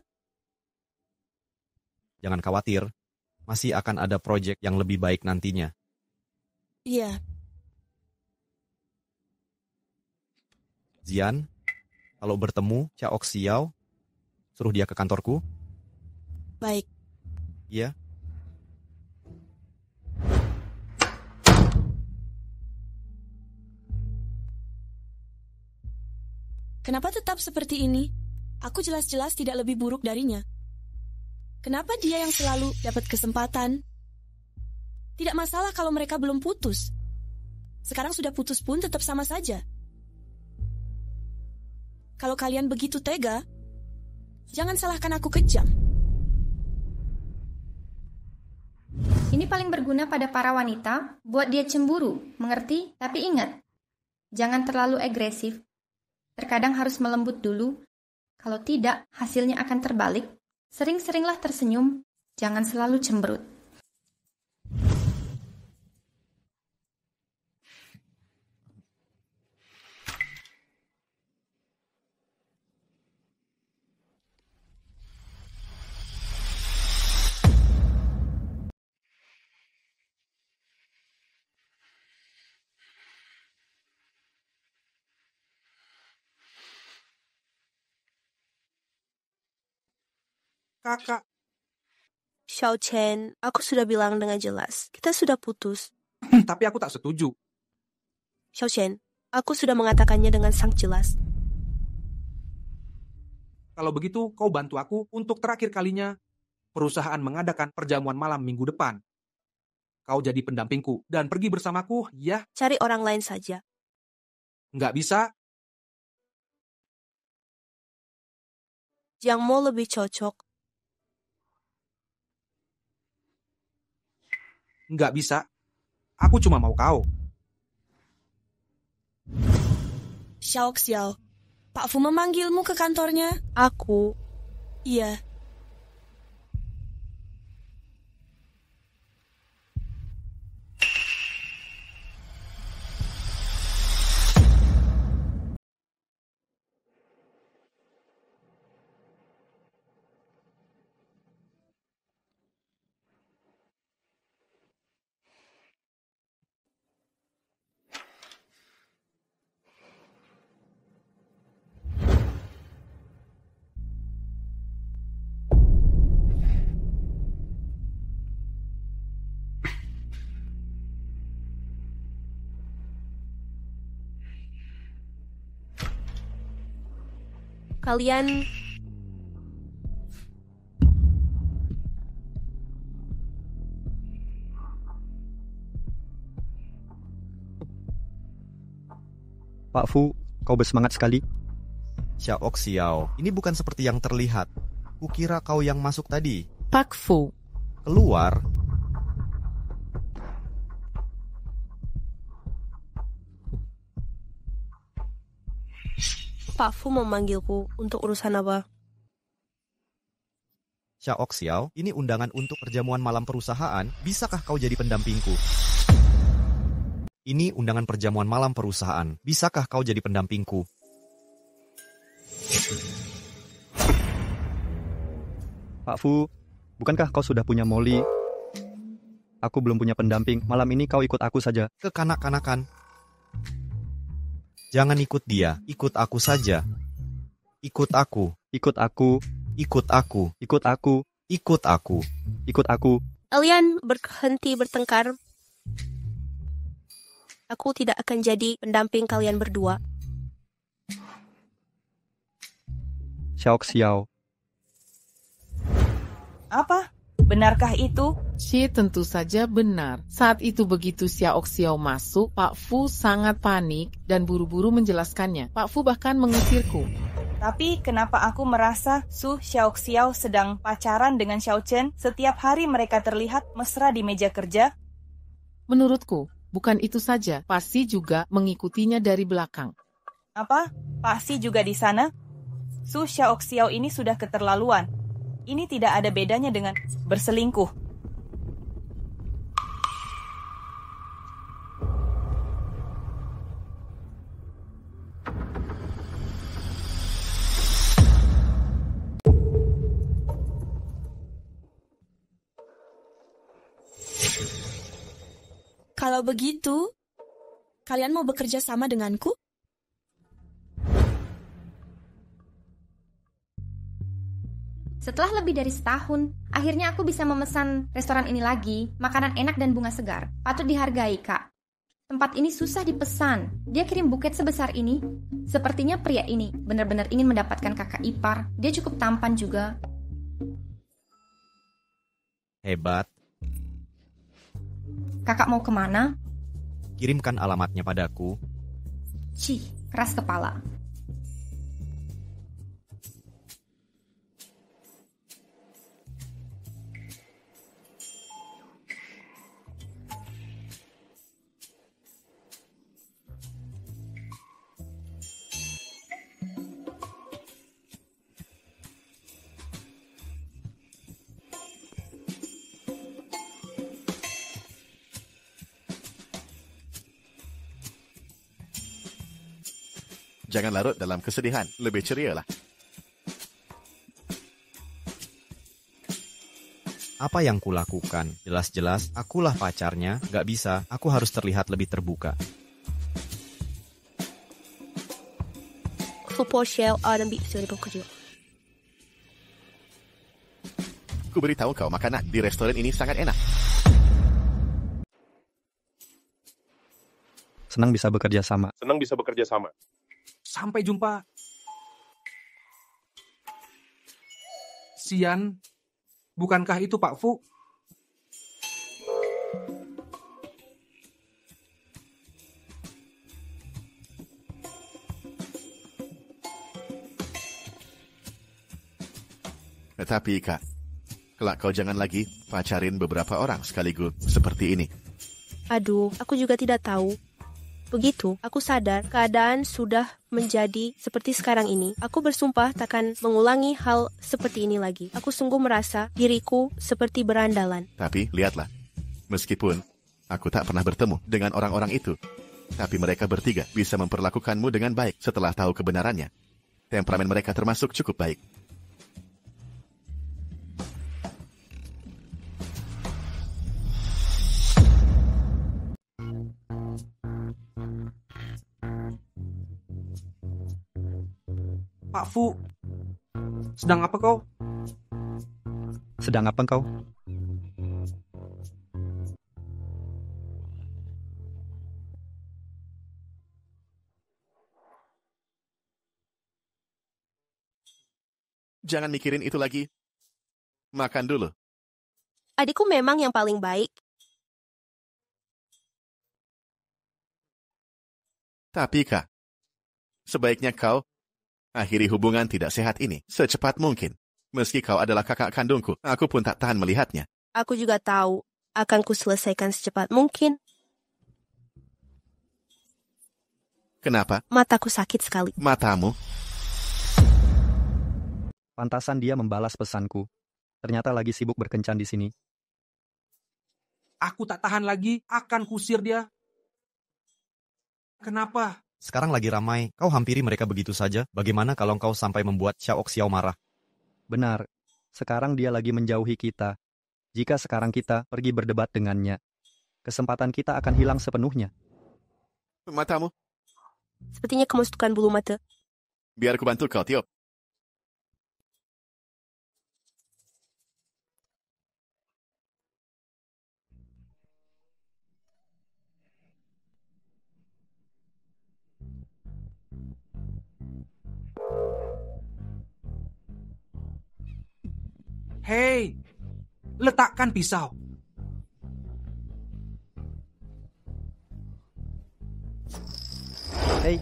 Jangan khawatir, masih akan ada proyek yang lebih baik nantinya. Iya. Zian, kalau bertemu Xiaoxiao, suruh dia ke kantorku. Baik. Iya. Kenapa tetap seperti ini? Aku jelas-jelas tidak lebih buruk darinya. Kenapa dia yang selalu dapat kesempatan? Tidak masalah kalau mereka belum putus. Sekarang sudah putus pun tetap sama saja. Kalau kalian begitu tega, jangan salahkan aku kejam. Ini paling berguna pada para wanita, buat dia cemburu, mengerti? Tapi ingat, jangan terlalu agresif. Terkadang harus melembut dulu. Kalau tidak, hasilnya akan terbalik. Sering-seringlah tersenyum, jangan selalu cemberut. Kakak, Xiao Chen, aku sudah bilang dengan jelas. Kita sudah putus. tapi aku tak setuju. Xiao Chen, aku sudah mengatakannya dengan sangat jelas. Kalau begitu, kau bantu aku untuk terakhir kalinya perusahaan mengadakan perjamuan malam minggu depan. Kau jadi pendampingku dan pergi bersamaku, ya? Cari orang lain saja. Nggak bisa, Yang mau lebih cocok. nggak bisa. Aku cuma mau kau. Xiaoxiao, Pak Fu memanggilmu ke kantornya. Aku. Iya. Kalian Pak Fu, kau bersemangat sekali. Xiao Xiao, ini bukan seperti yang terlihat. Kukira kau yang masuk tadi. Pak Fu, Keluar. Pak Fu memanggilku untuk urusan apa? Xiao Xiao, ini undangan untuk perjamuan malam perusahaan. Bisakah kau jadi pendampingku? Ini undangan perjamuan malam perusahaan. Bisakah kau jadi pendampingku? Pak Fu, bukankah kau sudah punya Molly? Aku belum punya pendamping. Malam ini kau ikut aku saja. Kekanak-kanakan. Jangan ikut dia, ikut aku saja. Ikut aku, Ikut aku, ikut aku, ikut aku, ikut aku. ikut aku. Kalian berhenti bertengkar. Aku tidak akan jadi pendamping kalian berdua. Xiao Xiao, Apa? Benarkah itu? Xie tentu saja benar. Saat itu begitu Xiao Xiao masuk, Pak Fu sangat panik dan buru-buru menjelaskannya. Pak Fu bahkan mengusirku. Tapi kenapa aku merasa Su Xiaoxiao sedang pacaran dengan Xiao Chen? Setiap hari mereka terlihat mesra di meja kerja. Menurutku, bukan itu saja, Pak Si juga mengikutinya dari belakang. Apa? Pak Si juga di sana? Su Xiaoxiao ini sudah keterlaluan. Ini tidak ada bedanya dengan berselingkuh. Kalau begitu, kalian mau bekerja sama denganku? Setelah lebih dari setahun, akhirnya aku bisa memesan restoran ini lagi. Makanan enak dan bunga segar. Patut dihargai, Kak. Tempat ini susah dipesan. Dia kirim buket sebesar ini. Sepertinya pria ini benar-benar ingin mendapatkan kakak ipar. Dia cukup tampan juga. Hebat. Kakak mau kemana? Kirimkan alamatnya padaku. Cih, keras kepala. Jangan larut dalam kesedihan, lebih cerialah. Apa yang kulakukan? Jelas-jelas akulah pacarnya. Gak bisa, aku harus terlihat lebih terbuka. Fupo Xiao dan Bi sudah bekerja. Ku beritahu kau, makanan di restoran ini sangat enak. Senang bisa bekerja sama. Senang bisa bekerja sama. Sampai jumpa. Sian, bukankah itu Pak Fu? Tetapi Kak, kelak kau jangan lagi pacarin beberapa orang sekaligus seperti ini. Aduh, aku juga tidak tahu. Begitu, aku sadar keadaan sudah menjadi seperti sekarang ini. Aku bersumpah takkan mengulangi hal seperti ini lagi. Aku sungguh merasa diriku seperti berandalan. Tapi lihatlah, meskipun aku tak pernah bertemu dengan orang-orang itu, tapi mereka bertiga bisa memperlakukanmu dengan baik setelah tahu kebenarannya. Temperamen mereka termasuk cukup baik. Pak Fu, sedang apa kau? Sedang apa kau? Jangan mikirin itu lagi. Makan dulu. Adikku memang yang paling baik. Tapi Kak, sebaiknya kau akhiri hubungan tidak sehat ini secepat mungkin. Meski kau adalah kakak kandungku, aku pun tak tahan melihatnya. Aku juga tahu, akan kuselesaikan secepat mungkin. Kenapa? Mataku sakit sekali. Matamu? Pantasan dia membalas pesanku. Ternyata lagi sibuk berkencan di sini. Aku tak tahan lagi, akan kusir dia. Kenapa? Sekarang lagi ramai, kau hampiri mereka begitu saja. Bagaimana kalau kau sampai membuat Xiao marah? Benar, sekarang dia lagi menjauhi kita. Jika sekarang kita pergi berdebat dengannya, kesempatan kita akan hilang sepenuhnya. Matamu? Sepertinya kemasukan bulu mata. Biar aku bantu kau, Tio. Hei, letakkan pisau. Hei,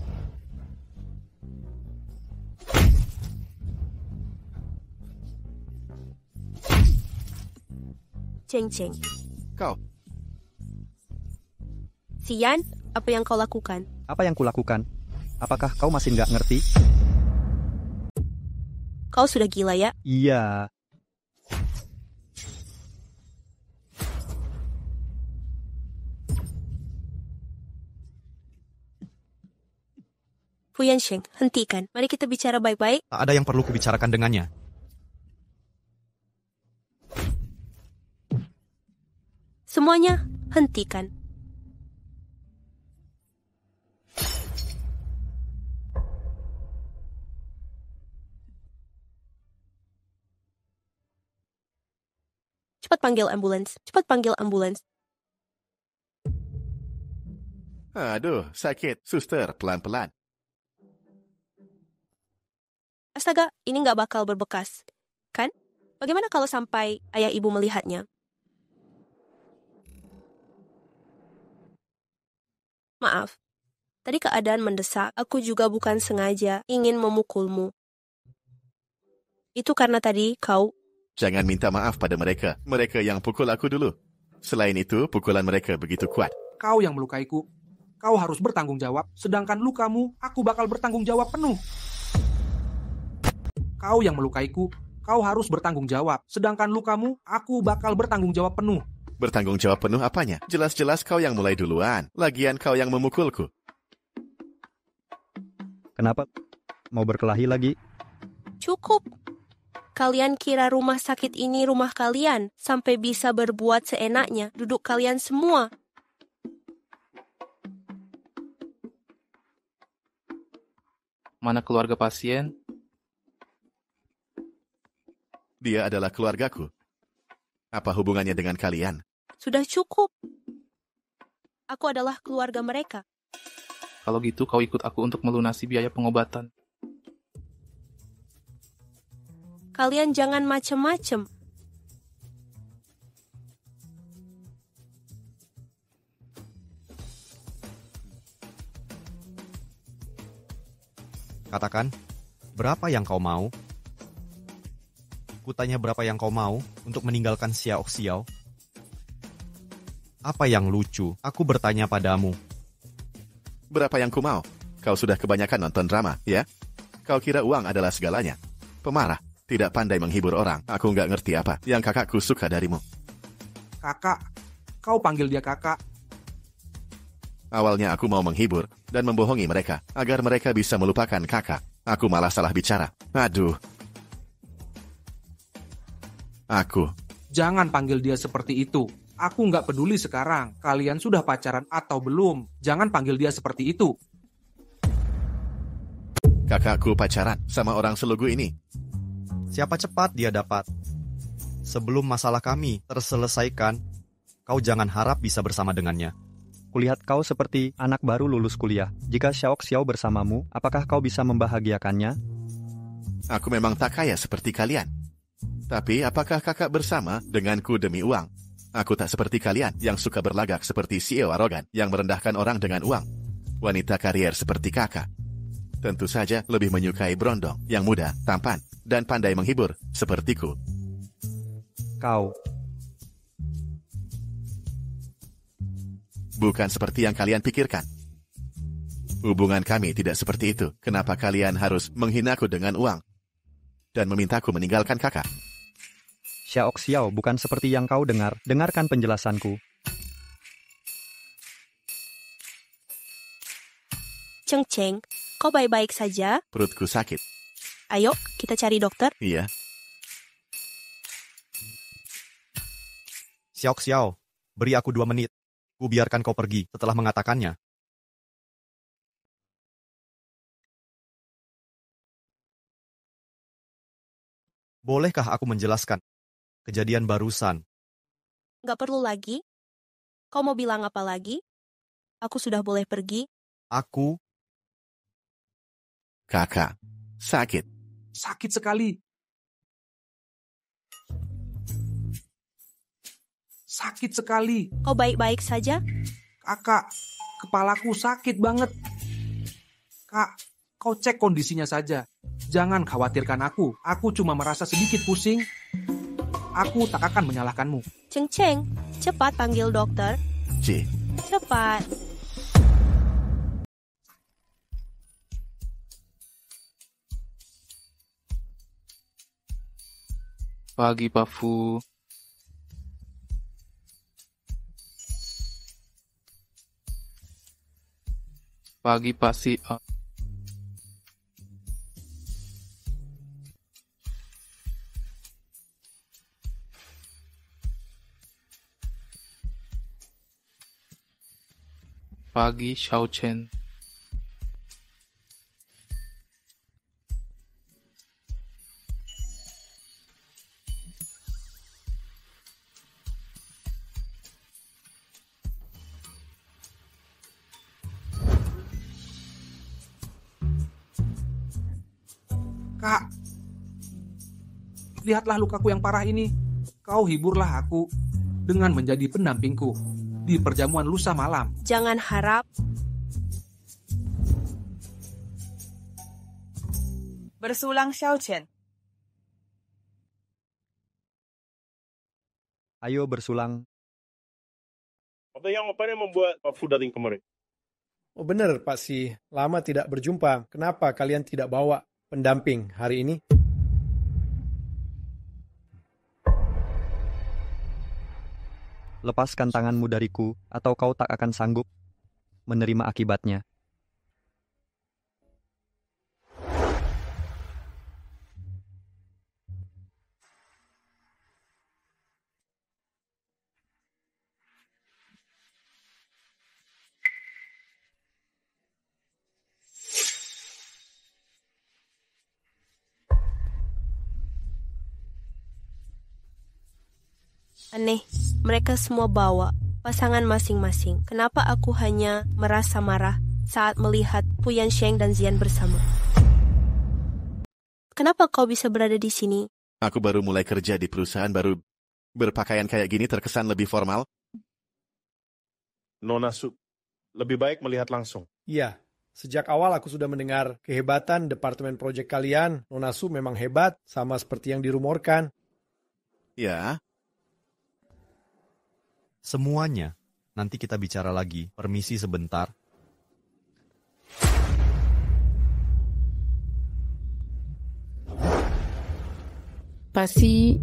Ceng-ceng. Kau, Sian, apa yang kau lakukan? apa yang kulakukan? Apakah kau masih nggak ngerti? Kau sudah gila ya? Iya, Fu Yansheng, hentikan. Mari kita bicara baik-baik. Tak ada yang perlu kubicarakan dengannya. Semuanya, hentikan. Cepat panggil ambulans. Cepat panggil ambulans. aduh, sakit. Suster, pelan-pelan. Astaga, ini nggak bakal berbekas, kan? Bagaimana kalau sampai ayah ibu melihatnya? Maaf, tadi keadaan mendesak. Aku juga bukan sengaja ingin memukulmu. Itu karena tadi kau... Jangan minta maaf pada mereka. Mereka yang pukul aku dulu. Selain itu, pukulan mereka begitu kuat. Kau yang melukaiku. Kau harus bertanggung jawab. Sedangkan lukamu, aku bakal bertanggung jawab penuh. Kau yang melukaiku. Kau harus bertanggung jawab. Sedangkan lukamu, aku bakal bertanggung jawab penuh. Bertanggung jawab penuh apanya? Jelas-jelas kau yang mulai duluan. Lagian kau yang memukulku. kenapa? Mau berkelahi lagi? Cukup. Kalian kira rumah sakit ini rumah kalian sampai bisa berbuat seenaknya. Duduk kalian semua. Mana keluarga pasien? Dia adalah keluargaku. Apa hubungannya dengan kalian? Sudah cukup. Aku adalah keluarga mereka. Kalau gitu kau ikut aku untuk melunasi biaya pengobatan. Kalian jangan macem-macem. Katakan, berapa yang kau mau? Kutanya berapa yang kau mau untuk meninggalkan Xiao Xiao? Apa yang lucu? Aku bertanya padamu. Berapa yang ku mau? Kau sudah kebanyakan nonton drama, ya? Kau kira uang adalah segalanya? Pemarah, tidak pandai menghibur orang. Aku nggak ngerti apa yang kakakku suka darimu. Kakak, kau panggil dia kakak. Awalnya aku mau menghibur dan membohongi mereka agar mereka bisa melupakan kakak. Aku malah salah bicara. Aduh. Aku. Jangan panggil dia seperti itu. Aku nggak peduli sekarang. Kalian sudah pacaran atau belum. Jangan panggil dia seperti itu. Kakakku pacaran sama orang selugu ini. Siapa cepat dia dapat. Sebelum masalah kami terselesaikan, kau jangan harap bisa bersama dengannya. Kulihat kau seperti anak baru lulus kuliah. Jika Xiao Xiao bersamamu, apakah kau bisa membahagiakannya? Aku memang tak kaya seperti kalian. Tapi apakah kakak bersama denganku demi uang? Aku tak seperti kalian yang suka berlagak seperti CEO arogan yang merendahkan orang dengan uang. Wanita karier seperti kakak tentu saja lebih menyukai brondong yang muda, tampan, dan pandai menghibur sepertiku. Kau. Bukan seperti yang kalian pikirkan. Hubungan kami tidak seperti itu. Kenapa kalian harus menghinaku dengan uang dan memintaku meninggalkan kakak? Xiao, bukan seperti yang kau dengar. Dengarkan penjelasanku. Cheng, kau baik-baik saja? Perutku sakit. Ayo, kita cari dokter. Iya. Xiao, beri aku 2 menit. Ku biarkan kau pergi setelah mengatakannya. Bolehkah aku menjelaskan kejadian barusan? Gak perlu lagi. Kau mau bilang apa lagi? Aku sudah boleh pergi. Aku... Kakak, sakit. Sakit sekali. Sakit sekali. Kau baik-baik saja? Kakak, kepalaku sakit banget. Kak, kau cek kondisinya saja. Jangan khawatirkan aku. Aku cuma merasa sedikit pusing. Aku tak akan menyalahkanmu. Cheng, cepat panggil dokter. C. Cepat. Pagi, Pak Fu. Pagi, Pak Si. Pagi, Xiao Chen. Kak, lihatlah lukaku yang parah ini. Kau hiburlah aku dengan menjadi pendampingku di perjamuan lusa malam. Jangan harap. Bersulang Xiao Chen. Ayo bersulang. Apa yang membuat Pak Fu datang kemarin? Oh benar Pak Si, lama tidak berjumpa. Kenapa kalian tidak bawa pendamping hari ini? Lepaskan tanganmu dariku, atau kau tak akan sanggup menerima akibatnya. Aneh, mereka semua bawa pasangan masing-masing. Kenapa aku hanya merasa marah saat melihat Fu Yansheng dan Zian bersama? Kenapa kau bisa berada di sini? Aku baru mulai kerja di perusahaan, baru berpakaian kayak gini terkesan lebih formal. Nona Su, lebih baik melihat langsung. Iya, sejak awal aku sudah mendengar kehebatan departemen proyek kalian. Nona Su memang hebat, sama seperti yang dirumorkan. Ya. Semuanya. Nanti kita bicara lagi. Permisi sebentar. Pasti.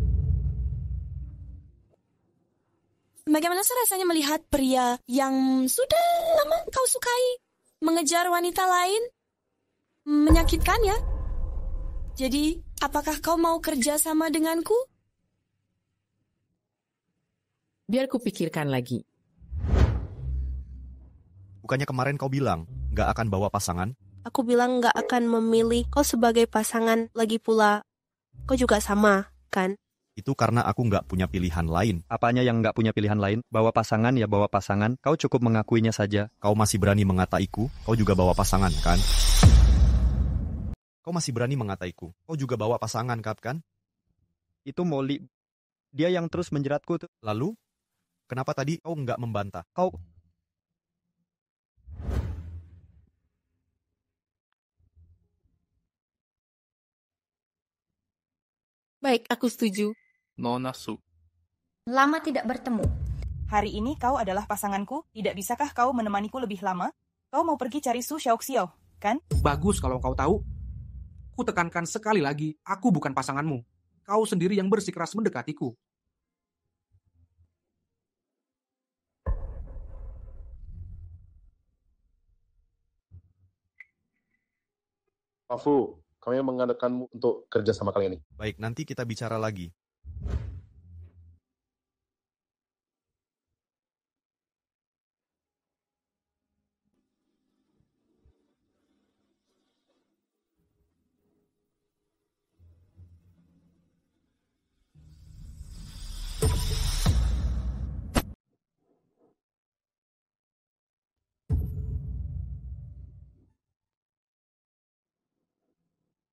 Bagaimana rasanya melihat pria yang sudah lama kau sukai mengejar wanita lain? Menyakitkan ya? Jadi, apakah kau mau kerja sama denganku? Biar ku pikirkan lagi. Bukannya kemarin kau bilang gak akan bawa pasangan? Aku bilang gak akan memilih kau sebagai pasangan. Lagi pula, kau juga sama, kan? Itu karena aku gak punya pilihan lain. Apanya yang gak punya pilihan lain? Bawa pasangan ya bawa pasangan. Kau cukup mengakuinya saja. Kau masih berani mengataiku? Kau juga bawa pasangan, kan? Kau masih berani mengataiku. Kau juga bawa pasangan, kan? Itu Molly. Dia yang terus menjeratku tuh. Lalu, kenapa tadi kau nggak membantah? Kau... Baik, aku setuju. Nona Su. Lama tidak bertemu. Hari ini kau adalah pasanganku, tidak bisakah kau menemaniku lebih lama? Kau mau pergi cari Su Xiaoxiao, kan? Bagus kalau kau tahu. Ku tekankan sekali lagi, aku bukan pasanganmu. Kau sendiri yang bersikeras mendekatiku. Pak Fu, kami mengadakanmu untuk kerja sama kali ini. Baik, nanti kita bicara lagi.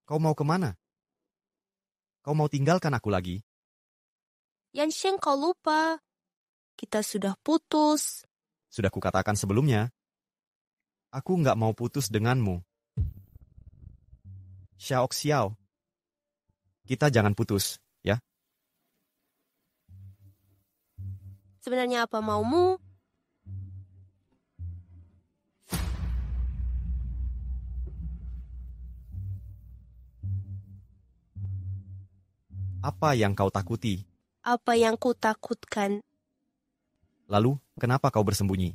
Kau mau kemana? Kau mau tinggalkan aku lagi? Yansheng, kau lupa. Kita sudah putus. Sudah kukatakan sebelumnya. Aku nggak mau putus denganmu. Xiaoxiao. Kita jangan putus, ya? Sebenarnya apa maumu? Apa yang kau takuti? Apa yang ku takutkan? Lalu, kenapa kau bersembunyi?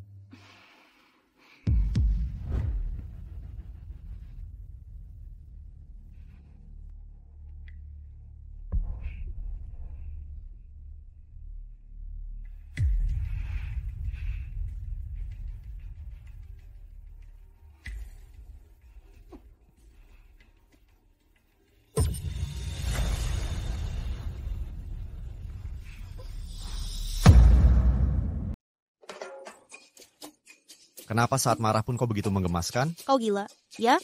Kenapa saat marah pun kau begitu menggemaskan? Kau gila, ya?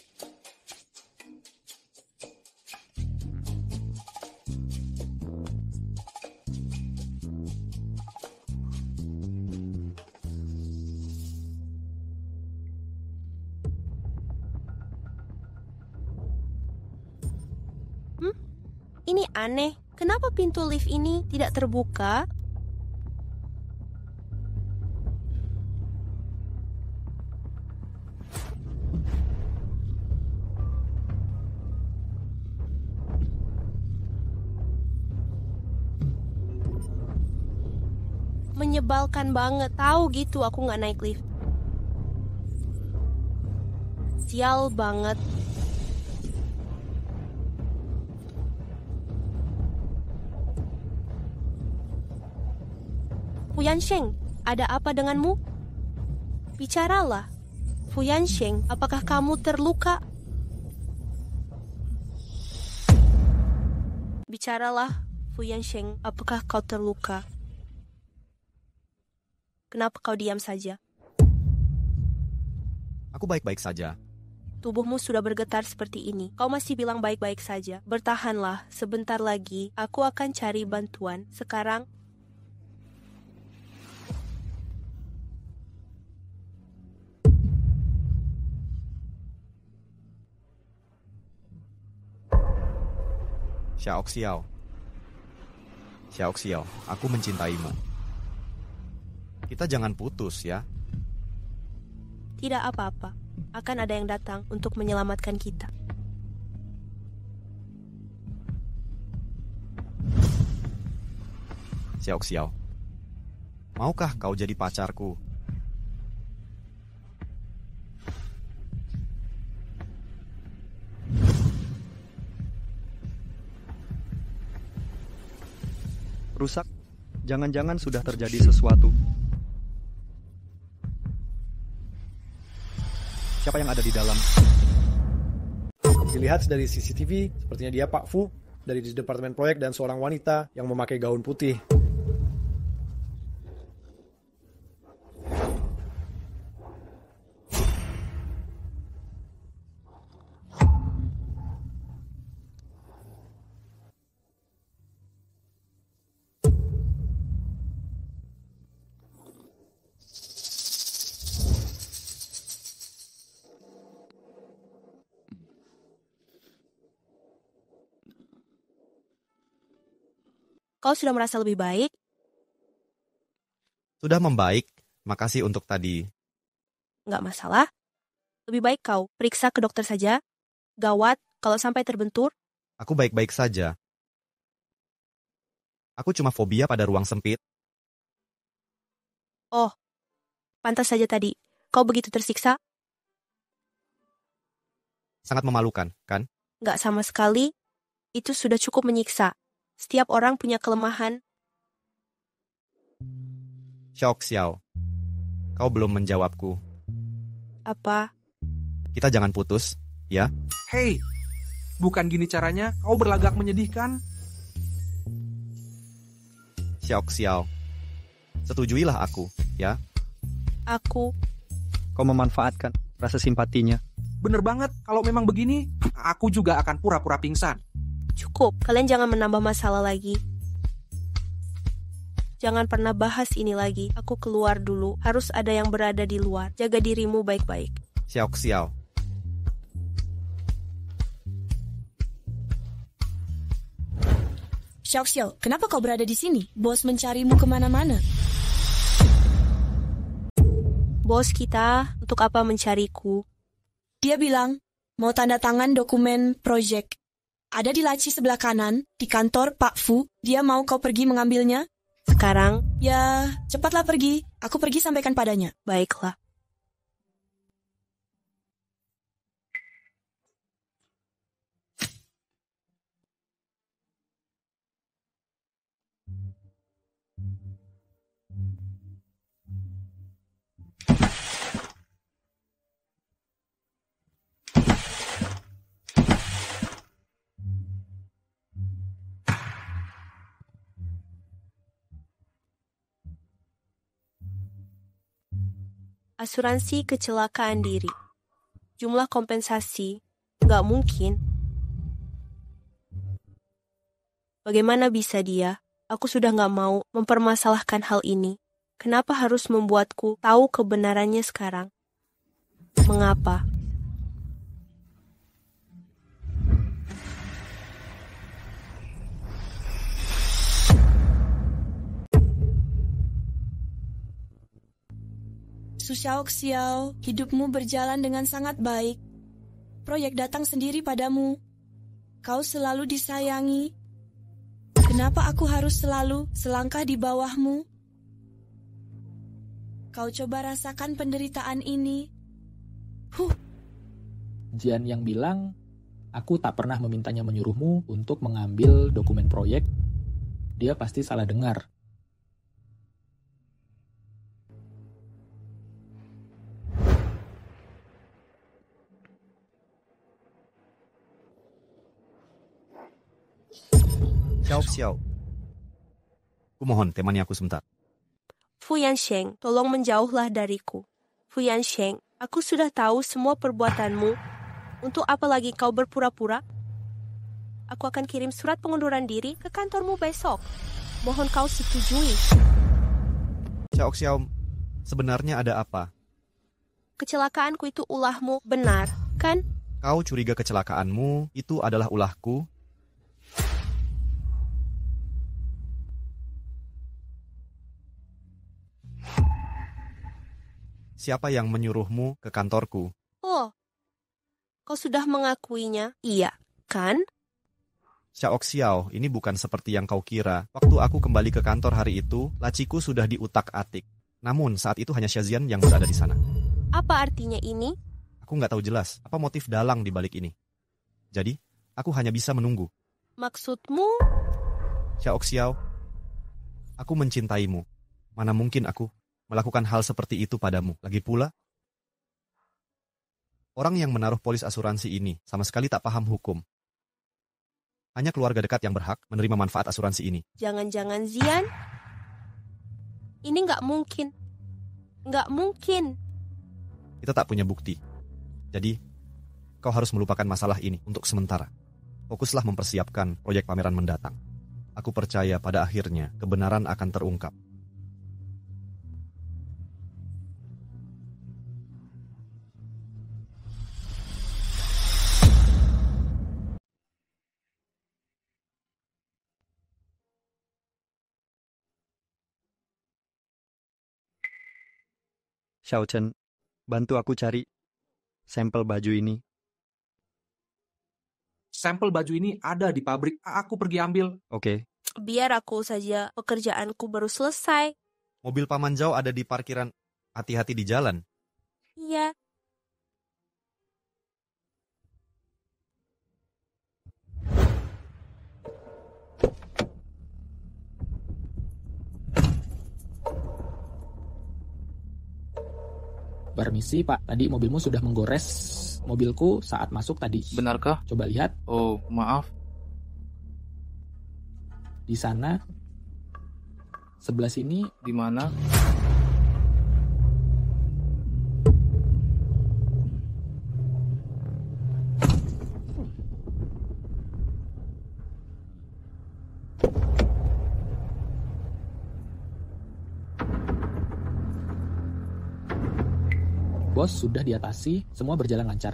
Ini aneh. Kenapa pintu lift ini tidak terbuka? Menyebalkan banget. Tahu gitu aku nggak naik lift. Sial banget. Fu Yansheng, ada apa denganmu? Bicaralah. Fu Yansheng, apakah kamu terluka? Bicaralah, Fu Yansheng, apakah kau terluka? Kenapa kau diam saja? Aku baik-baik saja. Tubuhmu sudah bergetar seperti ini. Kau masih bilang baik-baik saja. Bertahanlah, sebentar lagi aku akan cari bantuan. Sekarang, Xiaoxiao. Xiaoxiao, aku mencintaimu. Kita jangan putus, ya. tidak apa-apa. Akan ada yang datang untuk menyelamatkan kita. Xiaoxiao, maukah kau jadi pacarku? Rusak. Jangan-jangan sudah terjadi sesuatu. Siapa yang ada di dalam? Dilihat dari CCTV, sepertinya dia Pak Fu dari Departemen Proyek dan seorang wanita yang memakai gaun putih. Kau sudah merasa lebih baik? Sudah membaik, makasih untuk tadi. Nggak masalah. Lebih baik kau periksa ke dokter saja. Gawat kalau sampai terbentur. Aku baik-baik saja. Aku cuma fobia pada ruang sempit. Oh, pantas saja tadi. Kau begitu tersiksa? Sangat memalukan, kan? Nggak sama sekali. Itu sudah cukup menyiksa. Setiap orang punya kelemahan. Xiao, kau belum menjawabku. Apa? Kita jangan putus, ya? Hei, bukan gini caranya kau berlagak menyedihkan. Xiao, setujuilah aku, ya? Aku. Kau memanfaatkan rasa simpatinya. Bener banget, kalau memang begini, aku juga akan pura-pura pingsan. Cukup, kalian jangan menambah masalah lagi. Jangan pernah bahas ini lagi. Aku keluar dulu. Harus ada yang berada di luar. Jaga dirimu baik-baik. Xiao. Xiao, kenapa kau berada di sini? Bos mencarimu kemana-mana. Bos kita, untuk apa mencariku? Dia bilang, mau tanda tangan dokumen proyek. Ada di laci sebelah kanan, di kantor Pak Fu. Dia mau kau pergi mengambilnya. Sekarang? Ya, cepatlah pergi. Aku pergi sampaikan padanya. Baiklah. Asuransi kecelakaan diri. Jumlah kompensasi nggak mungkin. Bagaimana bisa dia? Aku sudah nggak mau mempermasalahkan hal ini. Kenapa harus membuatku tahu kebenarannya sekarang? Mengapa? Xiao, hidupmu berjalan dengan sangat baik. Proyek datang sendiri padamu. Kau selalu disayangi. Kenapa aku harus selalu selangkah di bawahmu? Kau coba rasakan penderitaan ini. Jian yang bilang, aku tak pernah memintanya menyuruhmu untuk mengambil dokumen proyek. Dia pasti salah dengar. Xiao. Ku mohon temani aku sebentar. Fu Yansheng, tolong menjauhlah dariku. Fu Yansheng, aku sudah tahu semua perbuatanmu. Untuk apa lagi kau berpura-pura? Aku akan kirim surat pengunduran diri ke kantormu besok. Mohon kau setujui. Xiao, sebenarnya ada apa? Kecelakaanku itu ulahmu, benar, kan? Kau curiga kecelakaanmu itu adalah ulahku? Siapa yang menyuruhmu ke kantorku? Oh, kau sudah mengakuinya? Iya, kan? Xiao, ini bukan seperti yang kau kira. Waktu aku kembali ke kantor hari itu, laciku sudah diutak-atik. Namun saat itu hanya Xiaozian yang berada di sana. Apa artinya ini? Aku nggak tahu jelas apa motif dalang di balik ini. Jadi, aku hanya bisa menunggu. Maksudmu? Xiao, aku mencintaimu. Mana mungkin aku melakukan hal seperti itu padamu. Lagi pula, orang yang menaruh polis asuransi ini sama sekali tak paham hukum. Hanya keluarga dekat yang berhak menerima manfaat asuransi ini. Jangan-jangan Zian? Ini nggak mungkin. Nggak mungkin. Kita tak punya bukti. Jadi, kau harus melupakan masalah ini untuk sementara. Fokuslah mempersiapkan proyek pameran mendatang. Aku percaya pada akhirnya kebenaran akan terungkap. Xiao Chen, bantu aku cari sampel baju ini. Sampel baju ini ada di pabrik, aku pergi ambil. Oke. Biar aku saja, pekerjaanku baru selesai. Mobil Paman Zhao ada di parkiran. Hati-hati di jalan. Iya. Permisi Pak, tadi mobilmu sudah menggores mobilku saat masuk tadi. Benarkah? Coba lihat. Oh, maaf. Di sana, sebelah sini. Di mana? Bos, sudah diatasi, semua berjalan lancar.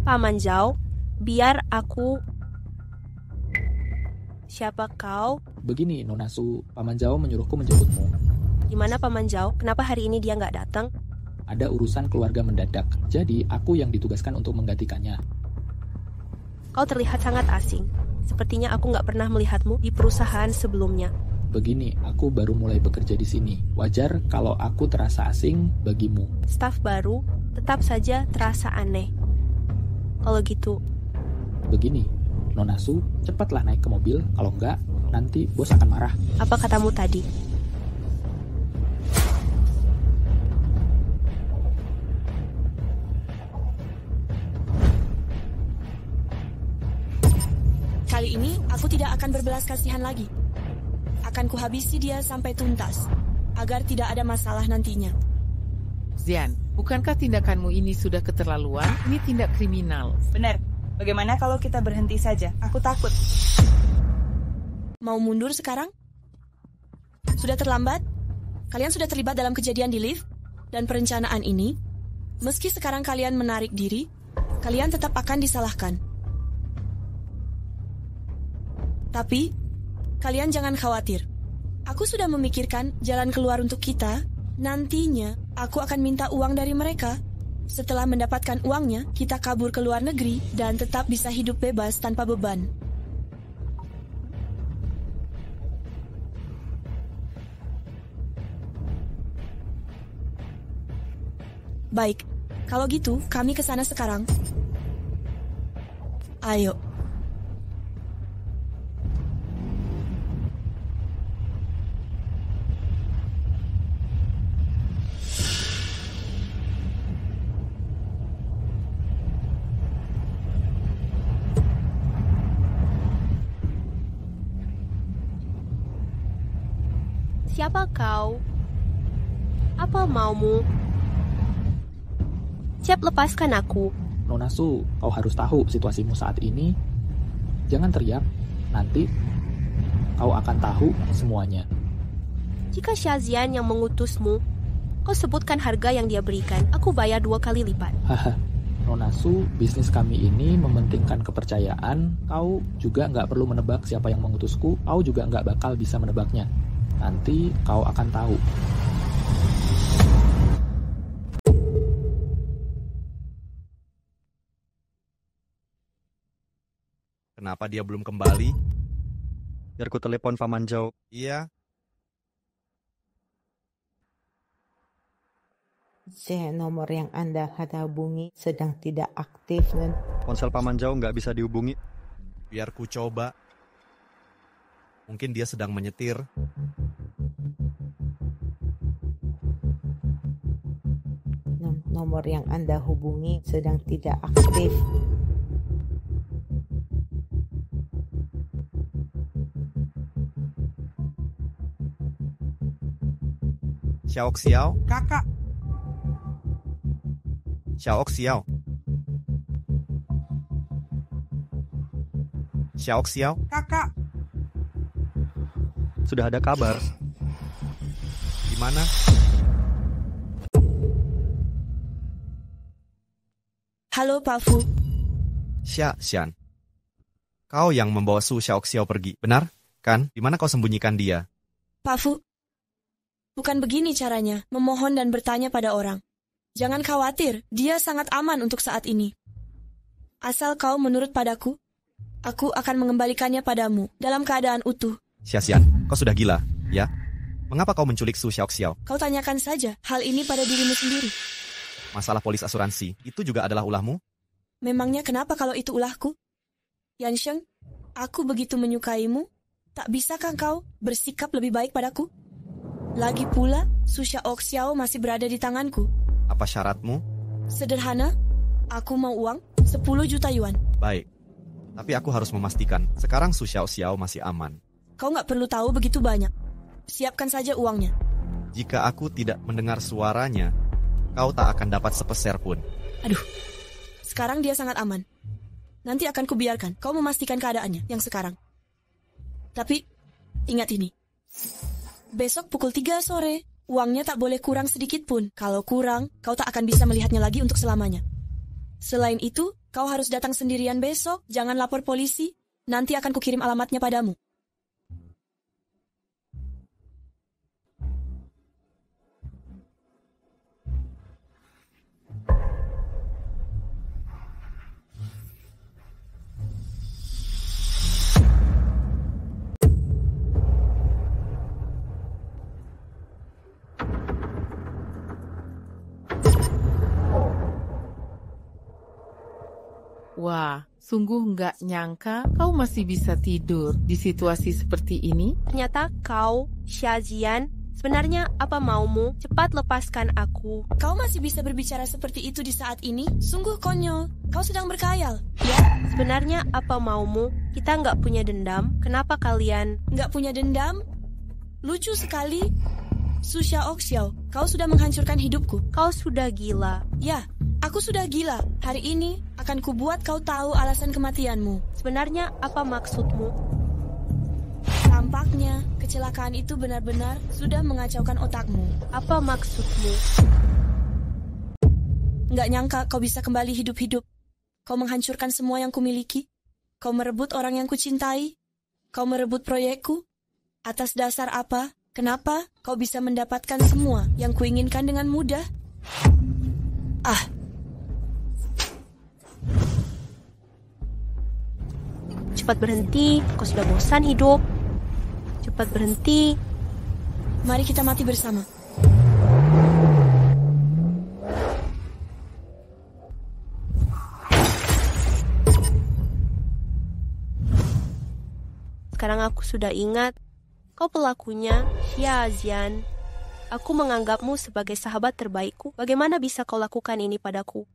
Paman Zhao, biar aku... Siapa kau? Begini, Nona Su, Paman Zhao menyuruhku menjemputmu. Gimana Paman Zhao? Kenapa hari ini dia nggak datang? Ada urusan keluarga mendadak, jadi aku yang ditugaskan untuk menggantikannya. Kau terlihat sangat asing. Sepertinya aku nggak pernah melihatmu di perusahaan sebelumnya. Begini, aku baru mulai bekerja di sini. Wajar kalau aku terasa asing bagimu. Staf baru tetap saja terasa aneh. Kalau gitu. Begini, Nona Su, cepatlah naik ke mobil. Kalau enggak, nanti bos akan marah. Apa katamu tadi? Kali ini aku tidak akan berbelas kasihan lagi. Akan kuhabisi dia sampai tuntas, agar tidak ada masalah nantinya. Xian, bukankah tindakanmu ini sudah keterlaluan? Ini tindak kriminal. Benar. Bagaimana kalau kita berhenti saja? Aku takut. Mau mundur sekarang? Sudah terlambat? Kalian sudah terlibat dalam kejadian di lift? Dan perencanaan ini, meski sekarang kalian menarik diri, kalian tetap akan disalahkan. Tapi kalian jangan khawatir. Aku sudah memikirkan jalan keluar untuk kita. Nantinya, aku akan minta uang dari mereka. Setelah mendapatkan uangnya, kita kabur ke luar negeri dan tetap bisa hidup bebas tanpa beban. Baik, kalau gitu kami ke sana sekarang. Ayo. Siapa kau? Apa maumu? Siap, lepaskan aku. Nona Su, kau harus tahu situasimu saat ini. Jangan teriak, nanti kau akan tahu semuanya. Jika Xiaozian yang mengutusmu, kau sebutkan harga yang dia berikan. Aku bayar 2 kali lipat. Haha, Nona Su, bisnis kami ini mementingkan kepercayaan. Kau juga nggak perlu menebak siapa yang mengutusku. Kau juga nggak bakal bisa menebaknya. Nanti kau akan tahu. Kenapa dia belum kembali? Biar ku telepon Paman Zhao. Iya. Nomor yang Anda hubungi sedang tidak aktif dan... Ponsel Paman Zhao nggak bisa dihubungi. Biar ku coba. Mungkin dia sedang menyetir. Nomor yang Anda hubungi sedang tidak aktif. Xiao. Kakak. Xiao. Kakak. Sudah ada kabar. Gimana? Halo, Pak Fu. Xian. Kau yang membawa Su Xiao pergi, benar? Kan? Di mana kau sembunyikan dia? Pak Fu, Bukan begini caranya, memohon dan bertanya pada orang. Jangan khawatir, dia sangat aman untuk saat ini. Asal kau menurut padaku, aku akan mengembalikannya padamu dalam keadaan utuh. Xiaxian, kau sudah gila, ya? Mengapa kau menculik Su Xiaoxiao? Kau tanyakan saja hal ini pada dirimu sendiri. Masalah polis asuransi, itu juga adalah ulahmu? Memangnya kenapa kalau itu ulahku? Yansheng, aku begitu menyukaimu, tak bisakah kau bersikap lebih baik padaku? Lagi pula, Su Xiaoxiao masih berada di tanganku. Apa syaratmu? Sederhana, aku mau uang 10 juta yuan. Baik, tapi aku harus memastikan sekarang Su Xiaoxiao masih aman. Kau nggak perlu tahu begitu banyak. Siapkan saja uangnya. Jika aku tidak mendengar suaranya, kau tak akan dapat sepeser pun. Aduh, sekarang dia sangat aman. Nanti akan kubiarkan kau memastikan keadaannya yang sekarang. Tapi, ingat ini. Besok pukul 3 sore, uangnya tak boleh kurang sedikit pun. Kalau kurang, kau tak akan bisa melihatnya lagi untuk selamanya. Selain itu, kau harus datang sendirian besok, jangan lapor polisi. Nanti akan kukirim alamatnya padamu. Wah, sungguh nggak nyangka kau masih bisa tidur di situasi seperti ini. Ternyata kau, Xiajian, sebenarnya apa maumu? Cepat lepaskan aku. Kau masih bisa berbicara seperti itu di saat ini? Sungguh konyol. Kau sedang berkhayal. Ya, sebenarnya apa maumu? Kita nggak punya dendam. Kenapa kalian? Nggak punya dendam? Lucu sekali. Su Xiaoxiao, kau sudah menghancurkan hidupku. Kau sudah gila. Ya, aku sudah gila. Hari ini akan kubuat kau tahu alasan kematianmu. Sebenarnya apa maksudmu? Tampaknya kecelakaan itu benar-benar sudah mengacaukan otakmu. Apa maksudmu? Nggak nyangka kau bisa kembali hidup-hidup. Kau menghancurkan semua yang kumiliki. Kau merebut orang yang kucintai. Kau merebut proyekku. Atas dasar apa? Kenapa kau bisa mendapatkan semua yang kuinginkan dengan mudah? Ah. Cepat berhenti, kau sudah bosan hidup. Cepat berhenti. Mari kita mati bersama. Sekarang aku sudah ingat. Kau pelakunya, Xiajian. Aku menganggapmu sebagai sahabat terbaikku. Bagaimana bisa kau lakukan ini padaku?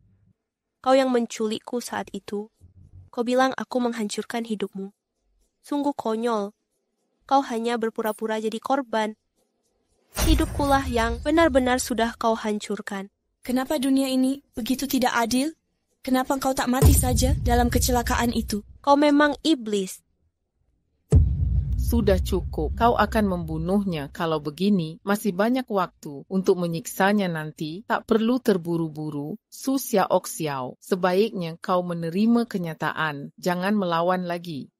Kau yang menculikku saat itu. Kau bilang aku menghancurkan hidupmu. Sungguh konyol. Kau hanya berpura-pura jadi korban. Hidupkulah yang benar-benar sudah kau hancurkan. Kenapa dunia ini begitu tidak adil? Kenapa kau tak mati saja dalam kecelakaan itu? Kau memang iblis. Sudah cukup, kau akan membunuhnya. Kalau begini, masih banyak waktu untuk menyiksanya nanti. Tak perlu terburu-buru. Su Xiaoxiao, sebaiknya kau menerima kenyataan. Jangan melawan lagi.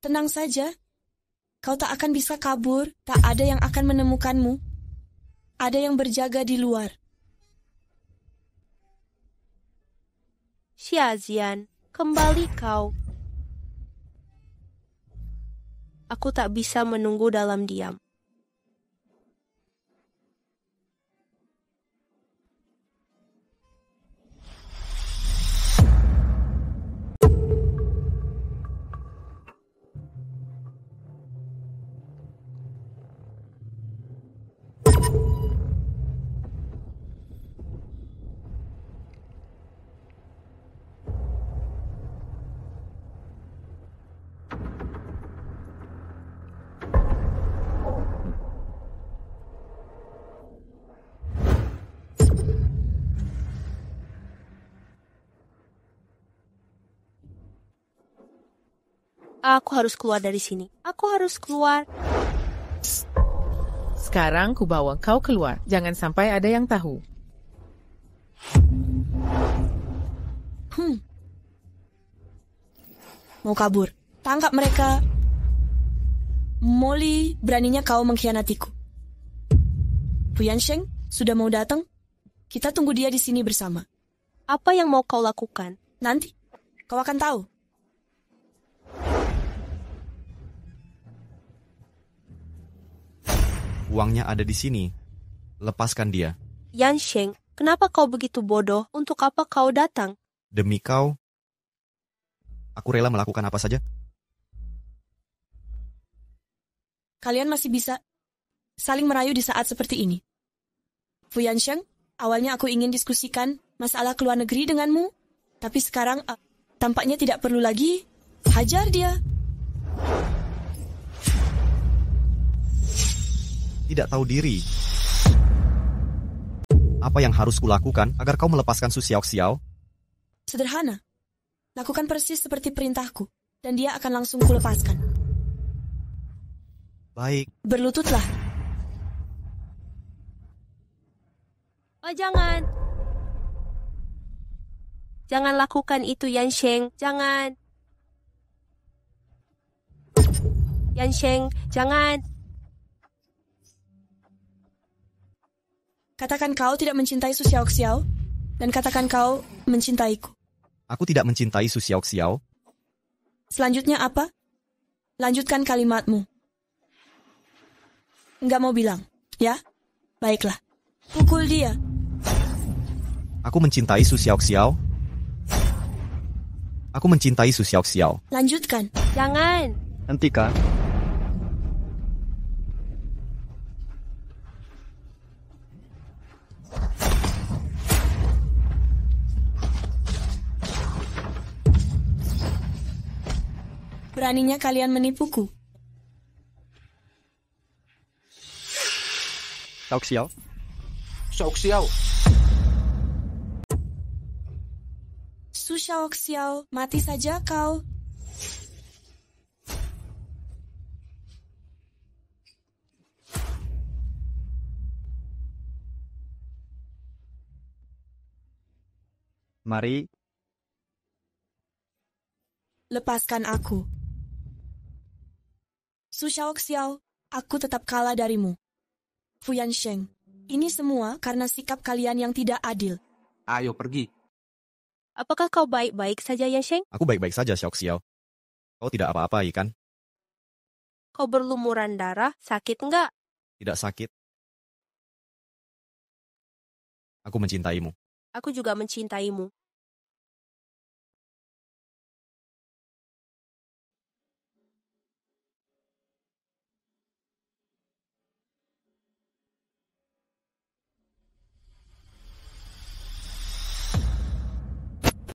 Tenang saja. Kau tak akan bisa kabur. Tak ada yang akan menemukanmu. Ada yang berjaga di luar. Xiajian, kembali kau. Aku tak bisa menunggu dalam diam. Aku harus keluar dari sini. Aku harus keluar. Sekarang ku bawa kau keluar. Jangan sampai ada yang tahu. Mau kabur. Tangkap mereka. Molly, beraninya kau mengkhianatiku. Fu Yansheng sudah mau datang? Kita tunggu dia di sini bersama. Apa yang mau kau lakukan? Nanti, kau akan tahu. Uangnya ada di sini. Lepaskan dia. Yansheng, kenapa kau begitu bodoh? Untuk apa kau datang? Demi kau, aku rela melakukan apa saja. Kalian masih bisa saling merayu di saat seperti ini. Fu Yansheng, awalnya aku ingin diskusikan masalah keluar negeri denganmu, tapi sekarang tampaknya tidak perlu lagi. Hajar dia. Tidak tahu diri. Apa yang harus kulakukan agar kau melepaskan Su Xiaoxiao? Sederhana. Lakukan persis seperti perintahku, dan dia akan langsung kulepaskan. Baik. Berlututlah. Oh, jangan. Jangan lakukan itu, Yansheng. Jangan. Yansheng, jangan. Katakan kau tidak mencintai Su Xiaoxiao, dan katakan kau mencintaiku. Aku tidak mencintai Su Xiaoxiao. Selanjutnya apa? Lanjutkan kalimatmu. Enggak mau bilang, ya? Baiklah. Pukul dia. Aku mencintai Su Xiaoxiao. Aku mencintai Su Xiaoxiao. Lanjutkan. Jangan. Hentikan. Beraninya kalian menipuku. Xiaoxiao. Xiaoxiao. Su Xiaoxiao, mati saja kau. Mari. Lepaskan aku. Su Xiaoxiao, aku tetap kalah darimu. Fu Yansheng, ini semua karena sikap kalian yang tidak adil. Ayo pergi. Apakah kau baik-baik saja, Yansheng? Aku baik-baik saja, Xiaoxiao. Kau tidak apa-apa, ikan? Kau berlumuran darah, sakit enggak? Tidak sakit. Aku mencintaimu. Aku juga mencintaimu.